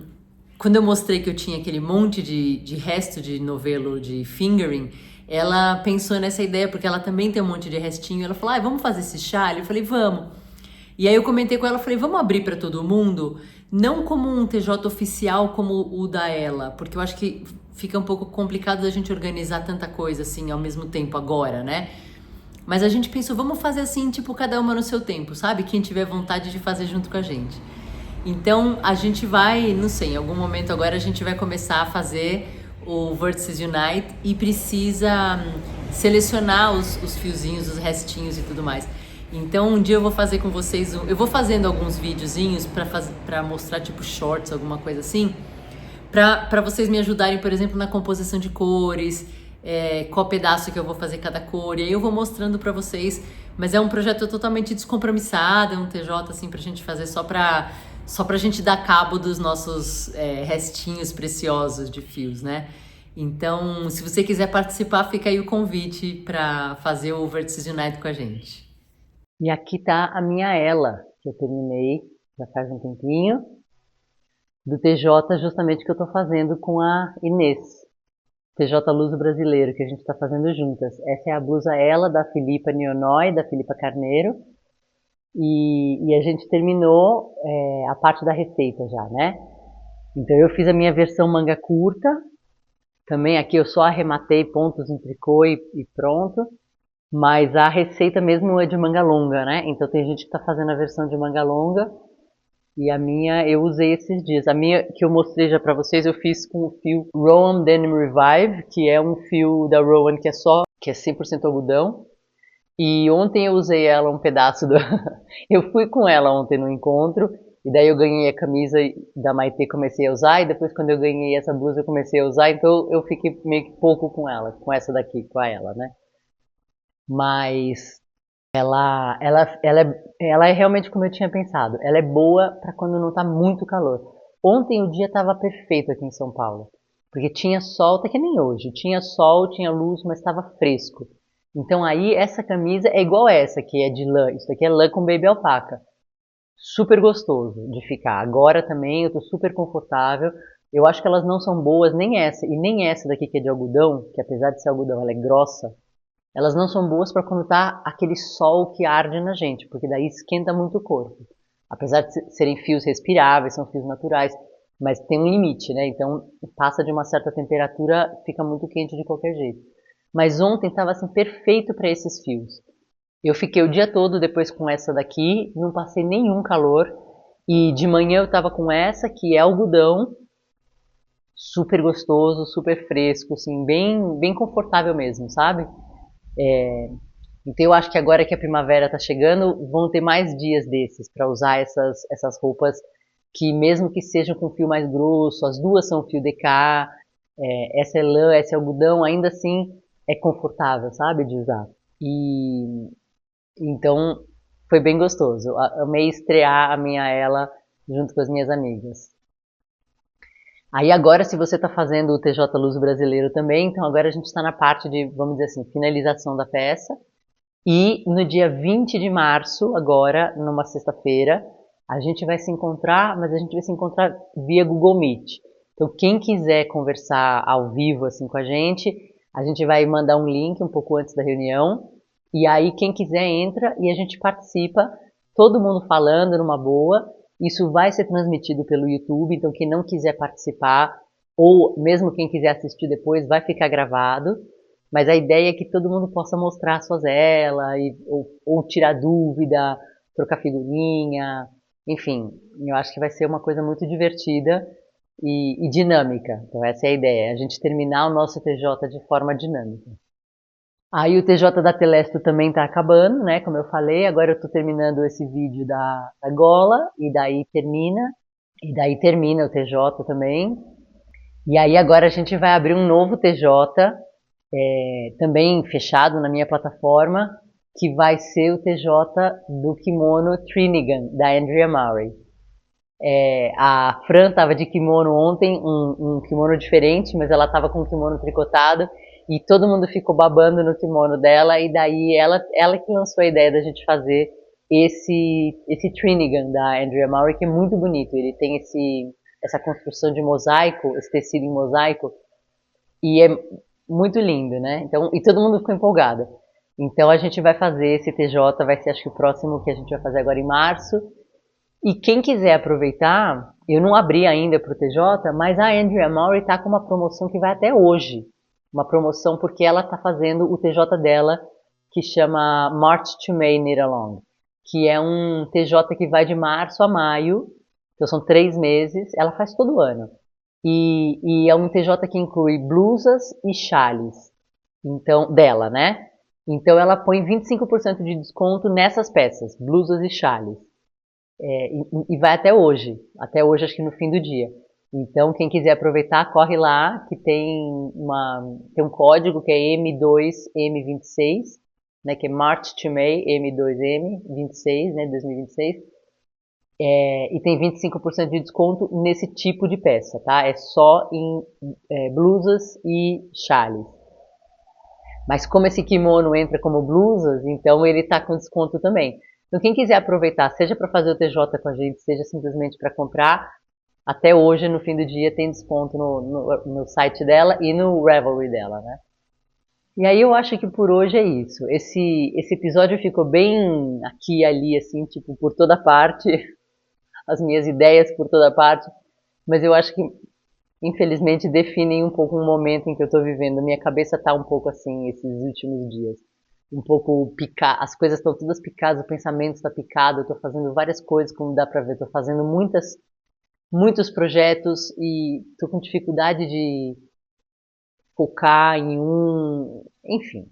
quando eu mostrei que eu tinha aquele monte de resto de novelo de fingering, ela pensou nessa ideia, porque ela também tem um monte de restinho. Ela falou, vamos fazer esse chale? Eu falei, vamos. E aí eu comentei com ela, falei, vamos abrir para todo mundo? Não como um TJ oficial como o da ela, porque eu acho que fica um pouco complicado da gente organizar tanta coisa assim ao mesmo tempo agora, né? Mas a gente pensou, vamos fazer assim, tipo, cada uma no seu tempo, sabe? Quem tiver vontade de fazer junto com a gente. Então, a gente vai, não sei, em algum momento agora a gente vai começar a fazer o Vertices Unite e precisa selecionar os fiozinhos, os restinhos e tudo mais. Então, um dia eu vou fazer com vocês, eu vou fazendo alguns videozinhos pra mostrar, tipo, shorts, alguma coisa assim, pra vocês me ajudarem, por exemplo, na composição de cores, qual pedaço que eu vou fazer cada cor, e aí eu vou mostrando pra vocês, mas é um projeto totalmente descompromissado, é um TJ, assim, pra gente fazer só pra gente dar cabo dos nossos restinhos preciosos de fios, né? Então, se você quiser participar, fica aí o convite pra fazer o Vertices Unite com a gente. E aqui tá a minha ela, que eu terminei já faz um tempinho, do TJ justamente que eu tô fazendo com a Inês. TJ Luso Brasileiro, que a gente tá fazendo juntas. Essa é a blusa ela da Filipa Nionoi, da Filipa Carneiro. E a gente terminou a parte da receita já, né? Então eu fiz a minha versão manga curta. Também aqui eu só arrematei pontos em tricô e pronto. Mas a receita mesmo é de manga longa, né? Então tem gente que tá fazendo a versão de manga longa. E a minha eu usei esses dias. A minha que eu mostrei já pra vocês, eu fiz com o fio Rowan Denim Revive, que é um fio da Rowan que é 100% algodão. E ontem eu usei ela um pedaço do... Eu fui com ela ontem no encontro, e daí eu ganhei a camisa da Maitê, comecei a usar, e depois quando eu ganhei essa blusa eu comecei a usar, então eu fiquei meio que pouco com ela, com essa daqui, com a ela, né? Mas ela é realmente como eu tinha pensado. Ela é boa para quando não tá muito calor. Ontem o dia tava perfeito aqui em São Paulo, porque tinha sol, até que nem hoje. Tinha sol, tinha luz, mas estava fresco. Então aí essa camisa é igual essa, que é de lã. Isso aqui é lã com baby alpaca. Super gostoso de ficar. Agora também eu tô super confortável. Eu acho que elas não são boas, nem essa, e nem essa daqui que é de algodão, que apesar de ser algodão, ela é grossa. Elas não são boas para quando tá aquele sol que arde na gente, porque daí esquenta muito o corpo. Apesar de serem fios respiráveis, são fios naturais, mas tem um limite, né? Então passa de uma certa temperatura, fica muito quente de qualquer jeito. Mas ontem estava assim perfeito para esses fios. Eu fiquei o dia todo depois com essa daqui, não passei nenhum calor. E de manhã eu estava com essa, que é algodão, super gostoso, super fresco, assim, bem confortável mesmo, sabe? Então eu acho que agora que a primavera está chegando, vão ter mais dias desses para usar essas roupas que mesmo que sejam com fio mais grosso, as duas são fio DK, essa é lã, essa é algodão, ainda assim é confortável, sabe, de usar. E então foi bem gostoso. Amei estrear a minha ela junto com as minhas amigas. Aí agora, se você está fazendo o TJ Luso Brasileiro também, então agora a gente está na parte de, vamos dizer assim, finalização da peça. E no dia 20 de março, agora, numa sexta-feira, a gente vai se encontrar, mas a gente vai se encontrar via Google Meet. Então, quem quiser conversar ao vivo assim com a gente vai mandar um link um pouco antes da reunião. E aí, quem quiser entra e a gente participa, todo mundo falando numa boa. Isso vai ser transmitido pelo YouTube, então quem não quiser participar, ou mesmo quem quiser assistir depois, vai ficar gravado. Mas a ideia é que todo mundo possa mostrar suas elas, ou tirar dúvida, trocar figurinha, enfim, eu acho que vai ser uma coisa muito divertida e dinâmica. Então essa é a ideia, a gente terminar o nosso TJ de forma dinâmica. Aí o TJ da Telesto também tá acabando, né? Como eu falei, agora eu tô terminando esse vídeo da Gola, e daí termina o TJ também. E aí agora a gente vai abrir um novo TJ, também fechado na minha plataforma, que vai ser o TJ do kimono Trinigan, da Andrea Maury. A Fran estava de kimono ontem, um kimono diferente, mas ela estava com um kimono tricotado e todo mundo ficou babando no kimono dela, e daí ela que lançou a ideia da gente fazer esse Trinigan da Andrea Maury, que é muito bonito. Ele tem essa construção de mosaico, esse tecido em mosaico, e é muito lindo, né? Então, e todo mundo ficou empolgado. Então a gente vai fazer esse TJ, vai ser acho que o próximo que a gente vai fazer agora em março. E quem quiser aproveitar, eu não abri ainda para o TJ, mas a Andrea Maury está com uma promoção que vai até hoje. Uma promoção porque ela está fazendo o TJ dela, que chama March to May Knit Along, que é um TJ que vai de março a maio, então são 3 meses, ela faz todo ano. E é um TJ que inclui blusas e chales, então, dela, né? Então ela põe 25% de desconto nessas peças, blusas e chales. E vai até hoje acho que no fim do dia. Então, quem quiser aproveitar, corre lá, que tem um código que é M2M26, né, que é March to May, M2M26, né, 2026, e tem 25% de desconto nesse tipo de peça, tá? É só em blusas e chales. Mas como esse kimono entra como blusas, então ele tá com desconto também. Então quem quiser aproveitar, seja para fazer o TJ com a gente, seja simplesmente para comprar, até hoje, no fim do dia, tem desconto no site dela e no Ravelry dela, né? E aí eu acho que por hoje é isso. Esse episódio ficou bem aqui e ali, assim, tipo, por toda parte, as minhas ideias por toda parte, mas eu acho que infelizmente definem um pouco um momento em que eu tô vivendo. Minha cabeça tá um pouco assim esses últimos dias. Um pouco picada, as coisas estão todas picadas, o pensamento está picado, eu tô fazendo várias coisas, como dá pra ver, tô fazendo muitos projetos e tô com dificuldade de focar em enfim.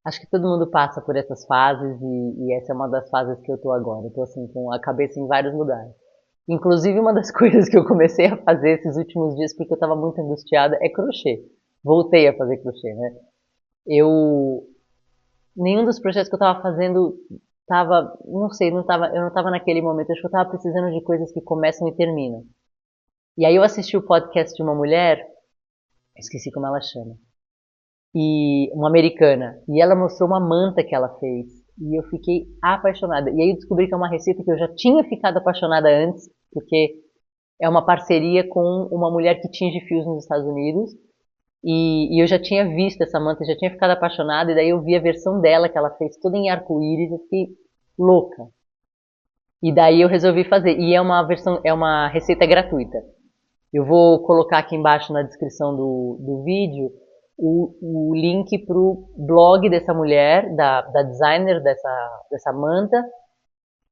Acho que todo mundo passa por essas fases e essa é uma das fases que eu tô agora. Eu tô assim com a cabeça em vários lugares. Inclusive, uma das coisas que eu comecei a fazer esses últimos dias, porque eu estava muito angustiada, é crochê. Voltei a fazer crochê, né? Nenhum dos projetos que eu estava fazendo estava, não sei, eu não estava naquele momento. Acho que eu estava precisando de coisas que começam e terminam. E aí eu assisti o podcast de uma mulher, esqueci como ela chama, e uma americana, e ela mostrou uma manta que ela fez. E eu fiquei apaixonada. E aí eu descobri que é uma receita que eu já tinha ficado apaixonada antes, porque é uma parceria com uma mulher que tinge fios nos Estados Unidos. E eu já tinha visto essa manta, já tinha ficado apaixonada, e daí eu vi a versão dela que ela fez toda em arco-íris, eu fiquei louca. E daí eu resolvi fazer. E é uma receita gratuita. Eu vou colocar aqui embaixo na descrição do vídeo o link para o blog dessa mulher, da designer dessa manta.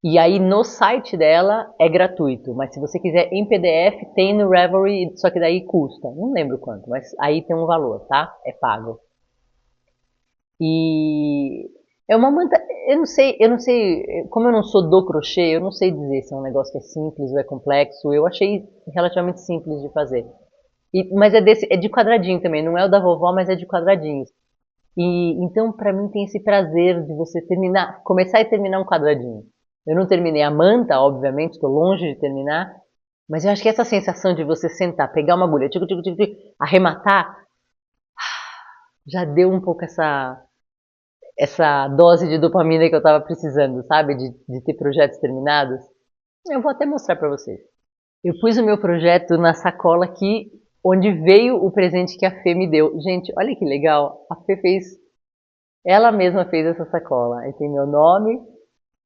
E aí no site dela é gratuito, mas se você quiser em PDF, tem no Ravelry, só que daí custa. Não lembro quanto, mas aí tem um valor, tá? É pago. E é uma manta, eu não sei, como eu não sou do crochê, eu não sei dizer se é um negócio que é simples ou é complexo. Eu achei relativamente simples de fazer. Mas é de quadradinho também, não é o da vovó, mas é de quadradinhos. E então para mim tem esse prazer de você começar e terminar um quadradinho. Eu não terminei a manta, obviamente, estou longe de terminar, mas eu acho que essa sensação de você sentar, pegar uma agulha, arrematar, já deu um pouco essa dose de dopamina que eu estava precisando, sabe? De ter projetos terminados. Eu vou até mostrar para vocês. Eu pus o meu projeto na sacola aqui, onde veio o presente que a Fê me deu. Gente, olha que legal. A Fê ela mesma fez essa sacola. Aí tem meu nome,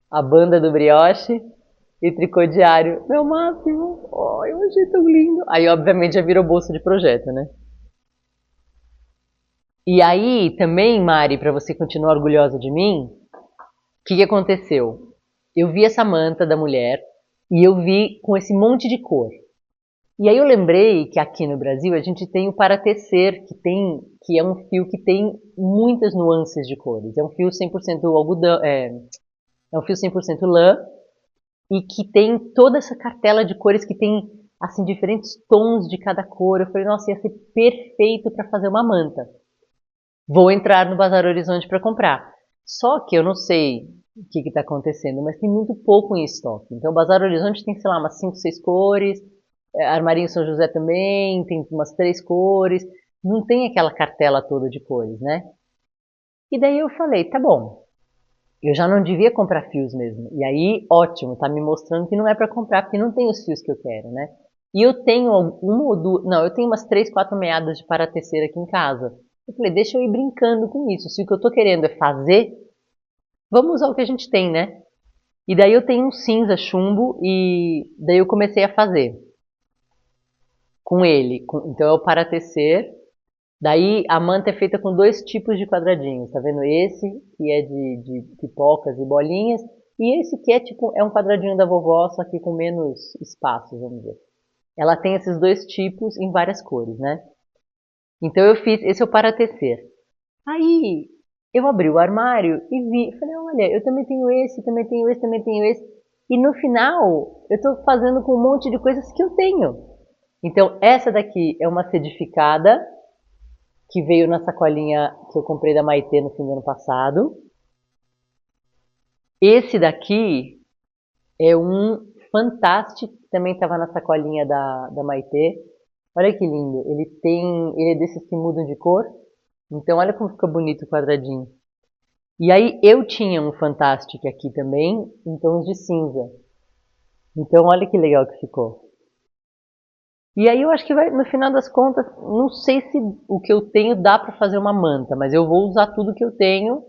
a banda do brioche e tricô diário. Meu máximo. Oh, eu achei tão lindo. Aí, obviamente, já virou bolsa de projeto, né? E aí, também, Mari, para você continuar orgulhosa de mim, o que aconteceu? Eu vi essa manta da mulher e eu vi com esse monte de cor. E aí eu lembrei que aqui no Brasil a gente tem o Paratecer, que é um fio que tem muitas nuances de cores. É um fio 100% algodão, é um fio 100% lã e que tem toda essa cartela de cores que tem assim diferentes tons de cada cor. Eu falei, nossa, ia ser perfeito para fazer uma manta. Vou entrar no Bazar Horizonte para comprar. Só que eu não sei o que está acontecendo, mas tem muito pouco em estoque. Então, o Bazar Horizonte tem, sei lá, umas 5, 6 cores. Armarinho São José também tem umas 3 cores. Não tem aquela cartela toda de cores, né? E daí eu falei, tá bom, eu já não devia comprar fios mesmo. E aí, ótimo, tá me mostrando que não é para comprar, porque não tem os fios que eu quero, né? E eu tenho uma ou duas, não, eu tenho umas 3, 4 meadas de paratecer aqui em casa. Eu falei, deixa eu ir brincando com isso. Se o que eu tô querendo é fazer, vamos usar o que a gente tem, né? E daí eu tenho um cinza chumbo e daí eu comecei a fazer com ele. Então é o paratecer. Daí a manta é feita com 2 tipos de quadradinhos, tá vendo? Esse que é de pipocas e bolinhas e esse que é tipo é um quadradinho da vovó, só que com menos espaço, vamos dizer. Ela tem esses 2 tipos em várias cores, né? Então eu fiz, esse é o paratecer. Aí eu abri o armário e vi, falei, olha, eu também tenho esse, também tenho esse, também tenho esse. E no final eu estou fazendo com um monte de coisas que eu tenho. Então essa daqui é uma sedificada que veio na sacolinha que eu comprei da Maitê no fim do ano passado. Esse daqui é um Fantastic, que também estava na sacolinha da Maitê. Olha que lindo, ele é desses que mudam de cor. Então olha como fica bonito o quadradinho. E aí eu tinha um Fantastic aqui também, em tons de cinza. Então olha que legal que ficou. E aí eu acho que vai, no final das contas, não sei se o que eu tenho dá para fazer uma manta, mas eu vou usar tudo que eu tenho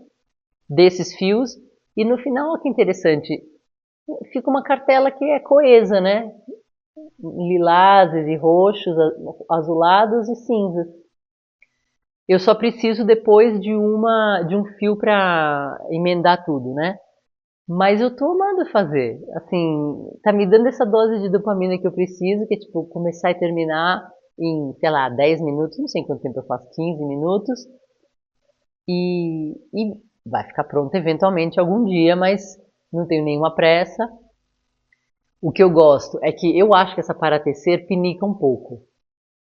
desses fios. E no final, olha que interessante, fica uma cartela que é coesa, né? Lilazes e roxos, azulados e cinzas. Eu só preciso depois de um fio para emendar tudo, né? Mas eu tô amando fazer. Assim, tá me dando essa dose de dopamina que eu preciso, que é tipo começar e terminar em, sei lá, 10 minutos, não sei quanto tempo eu faço, 15 minutos, e vai ficar pronto eventualmente algum dia, mas não tenho nenhuma pressa. O que eu gosto é que eu acho que essa paratecer pinica um pouco.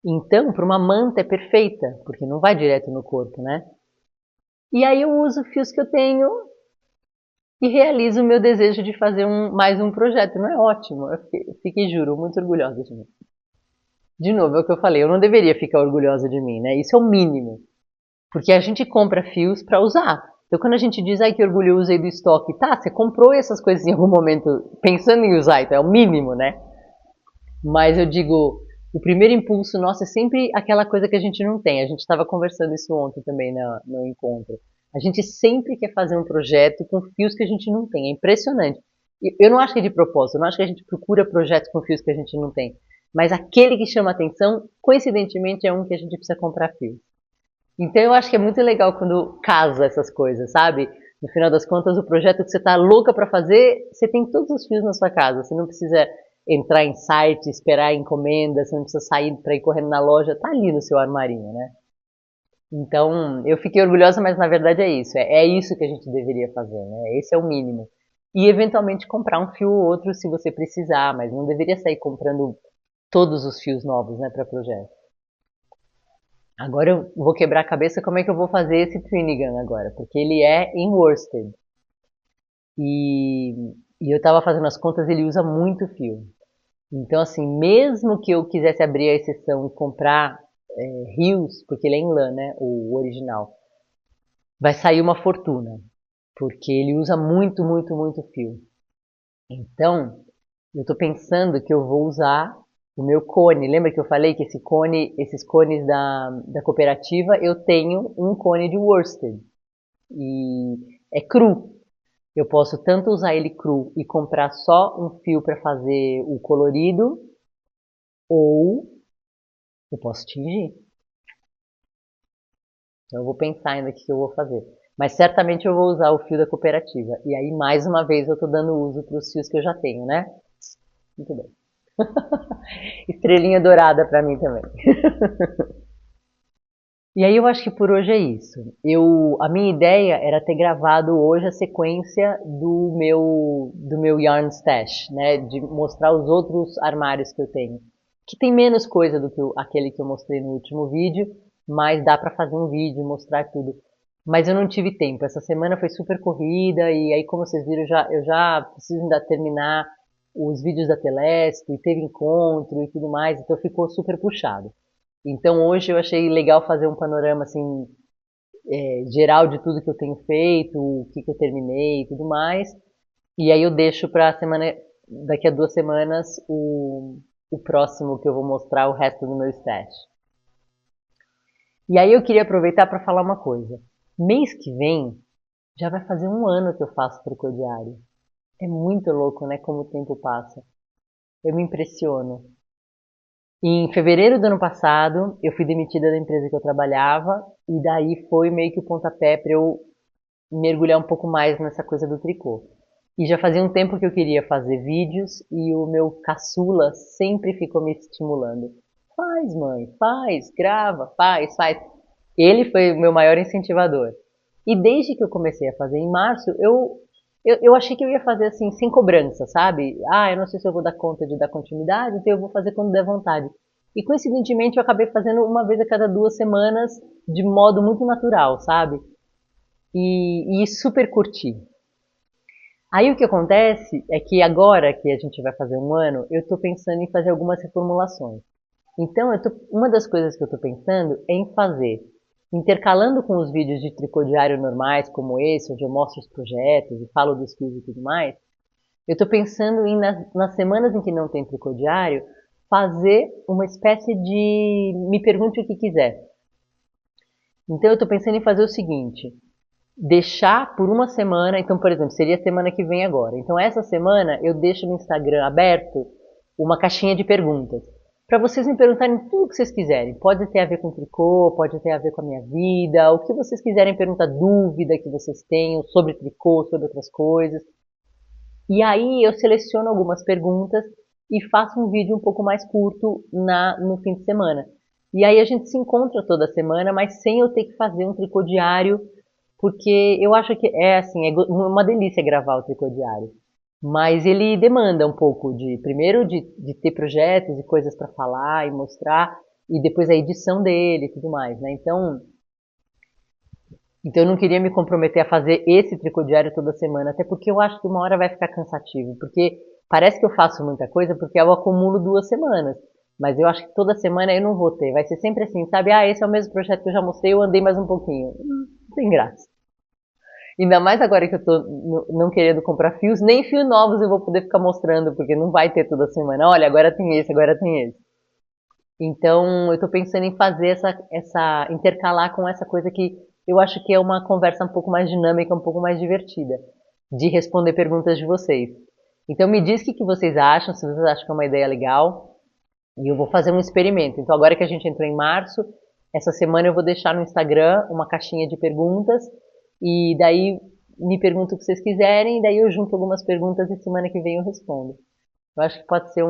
Então, para uma manta é perfeita, porque não vai direto no corpo, né? E aí eu uso fios que eu tenho e realizo o meu desejo de fazer mais um projeto. Não é ótimo? Eu fiquei, juro, muito orgulhosa de mim. De novo, é o que eu falei, eu não deveria ficar orgulhosa de mim, né? Isso é o mínimo. Porque a gente compra fios para usar. Então, quando a gente diz, ai, que orgulho eu usei do estoque, tá, você comprou essas coisas em algum momento pensando em usar, então é o mínimo, né? Mas eu digo, o primeiro impulso nosso é sempre aquela coisa que a gente não tem. A gente estava conversando isso ontem também no encontro. A gente sempre quer fazer um projeto com fios que a gente não tem. É impressionante. Eu não acho que é de propósito, eu não acho que a gente procura projetos com fios que a gente não tem. Mas aquele que chama atenção, coincidentemente, é um que a gente precisa comprar fios. Então eu acho que é muito legal quando casa essas coisas, sabe? No final das contas, o projeto que você está louca para fazer, você tem todos os fios na sua casa. Você não precisa entrar em site, esperar encomenda, você não precisa sair para ir correndo na loja, tá ali no seu armarinho, né? Então, eu fiquei orgulhosa, mas na verdade é isso. É isso que a gente deveria fazer, né? Esse é o mínimo. E eventualmente comprar um fio ou outro se você precisar, mas não deveria sair comprando todos os fios novos, né, para projeto. Agora eu vou quebrar a cabeça como é que eu vou fazer esse Trinigan agora, porque ele é em worsted. E, e eu estava fazendo as contas, ele usa muito fio. Então, assim, mesmo que eu quisesse abrir a exceção e comprar rios, porque ele é em lã, né, o original, vai sair uma fortuna, porque ele usa muito, muito, muito fio. Então, eu estou pensando que eu vou usar o meu cone. Lembra que eu falei que esses cones da cooperativa, eu tenho um cone de worsted. E é cru. Eu posso tanto usar ele cru e comprar só um fio para fazer o colorido, ou eu posso tingir. Então eu vou pensar ainda o que eu vou fazer. Mas certamente eu vou usar o fio da cooperativa. E aí, mais uma vez, eu tô dando uso para os fios que eu já tenho, né? Muito bem. Estrelinha dourada para mim também. E aí eu acho que por hoje é isso. A minha ideia era ter gravado hoje a sequência do meu yarn stash, né? De mostrar os outros armários que eu tenho, que tem menos coisa do que aquele que eu mostrei no último vídeo, mas dá para fazer um vídeo e mostrar tudo. Mas eu não tive tempo. Essa semana foi super corrida e aí, como vocês viram, eu já preciso ainda terminar os vídeos da Telesto e teve encontro e tudo mais, então ficou super puxado. Então hoje eu achei legal fazer um panorama assim geral de tudo que eu tenho feito, o que eu terminei e tudo mais. E aí eu deixo para semana daqui a 2 semanas o próximo que eu vou mostrar o resto do meu stash. E aí eu queria aproveitar para falar uma coisa. Mês que vem já vai fazer 1 ano que eu faço tricô diário. É muito louco, né? Como o tempo passa. Eu me impressiono. Em fevereiro do ano passado, eu fui demitida da empresa que eu trabalhava e daí foi meio que o pontapé para eu mergulhar um pouco mais nessa coisa do tricô. E já fazia um tempo que eu queria fazer vídeos e o meu caçula sempre ficou me estimulando. Faz, mãe, faz, grava, faz. Ele foi o meu maior incentivador. E desde que eu comecei a fazer em março, eu achei que eu ia fazer assim, sem cobrança, sabe? Eu não sei se eu vou dar conta de dar continuidade, então eu vou fazer quando der vontade. E coincidentemente eu acabei fazendo uma vez a cada 2 semanas, de modo muito natural, sabe? E super curti. Aí o que acontece é que agora que a gente vai fazer 1 ano, eu estou pensando em fazer algumas reformulações. Então, uma das coisas que eu estou pensando é em fazer, intercalando com os vídeos de tricô diário normais, como esse, onde eu mostro os projetos e falo dos fios e tudo mais, eu estou pensando em, nas semanas em que não tem tricô diário, fazer uma espécie de me pergunte o que quiser. Então, eu estou pensando em fazer o seguinte, deixar por 1 semana, então, por exemplo, seria a semana que vem agora. Então, essa semana eu deixo no Instagram aberto uma caixinha de perguntas para vocês me perguntarem tudo que vocês quiserem. Pode ter a ver com tricô, pode ter a ver com a minha vida, o que vocês quiserem perguntar, dúvida que vocês tenham sobre tricô, sobre outras coisas. E aí eu seleciono algumas perguntas e faço um vídeo um pouco mais curto no fim de semana. E aí a gente se encontra toda semana, mas sem eu ter que fazer um tricô diário, porque eu acho que é assim, é uma delícia gravar o tricô diário. Mas ele demanda um pouco primeiro de ter projetos e coisas para falar e mostrar, e depois a edição dele e tudo mais, né? Então eu não queria me comprometer a fazer esse tricô diário toda semana, até porque eu acho que uma hora vai ficar cansativo, porque parece que eu faço muita coisa porque eu acumulo 2 semanas, mas eu acho que toda semana eu não vou ter, vai ser sempre assim, sabe? Esse é o mesmo projeto que eu já mostrei, eu andei mais um pouquinho. Sem graça. Ainda mais agora que eu tô não querendo comprar fios, nem fios novos eu vou poder ficar mostrando, porque não vai ter toda semana. Olha, agora tem esse, agora tem esse. Então, eu tô pensando em fazer intercalar com essa coisa que eu acho que é uma conversa um pouco mais dinâmica, um pouco mais divertida, de responder perguntas de vocês. Então, me diz o que vocês acham, se vocês acham que é uma ideia legal, e eu vou fazer um experimento. Então, agora que a gente entrou em março, essa semana eu vou deixar no Instagram uma caixinha de perguntas, e daí me perguntam o que vocês quiserem, e daí eu junto algumas perguntas e semana que vem eu respondo. Eu acho que pode ser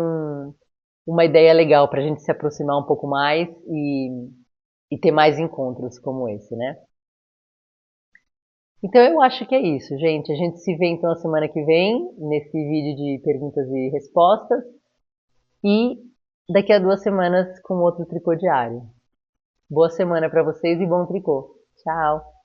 uma ideia legal para a gente se aproximar um pouco mais e ter mais encontros como esse, né? Então eu acho que é isso, gente. A gente se vê então a semana que vem, nesse vídeo de perguntas e respostas, e daqui a 2 semanas com outro tricô diário. Boa semana para vocês e bom tricô. Tchau!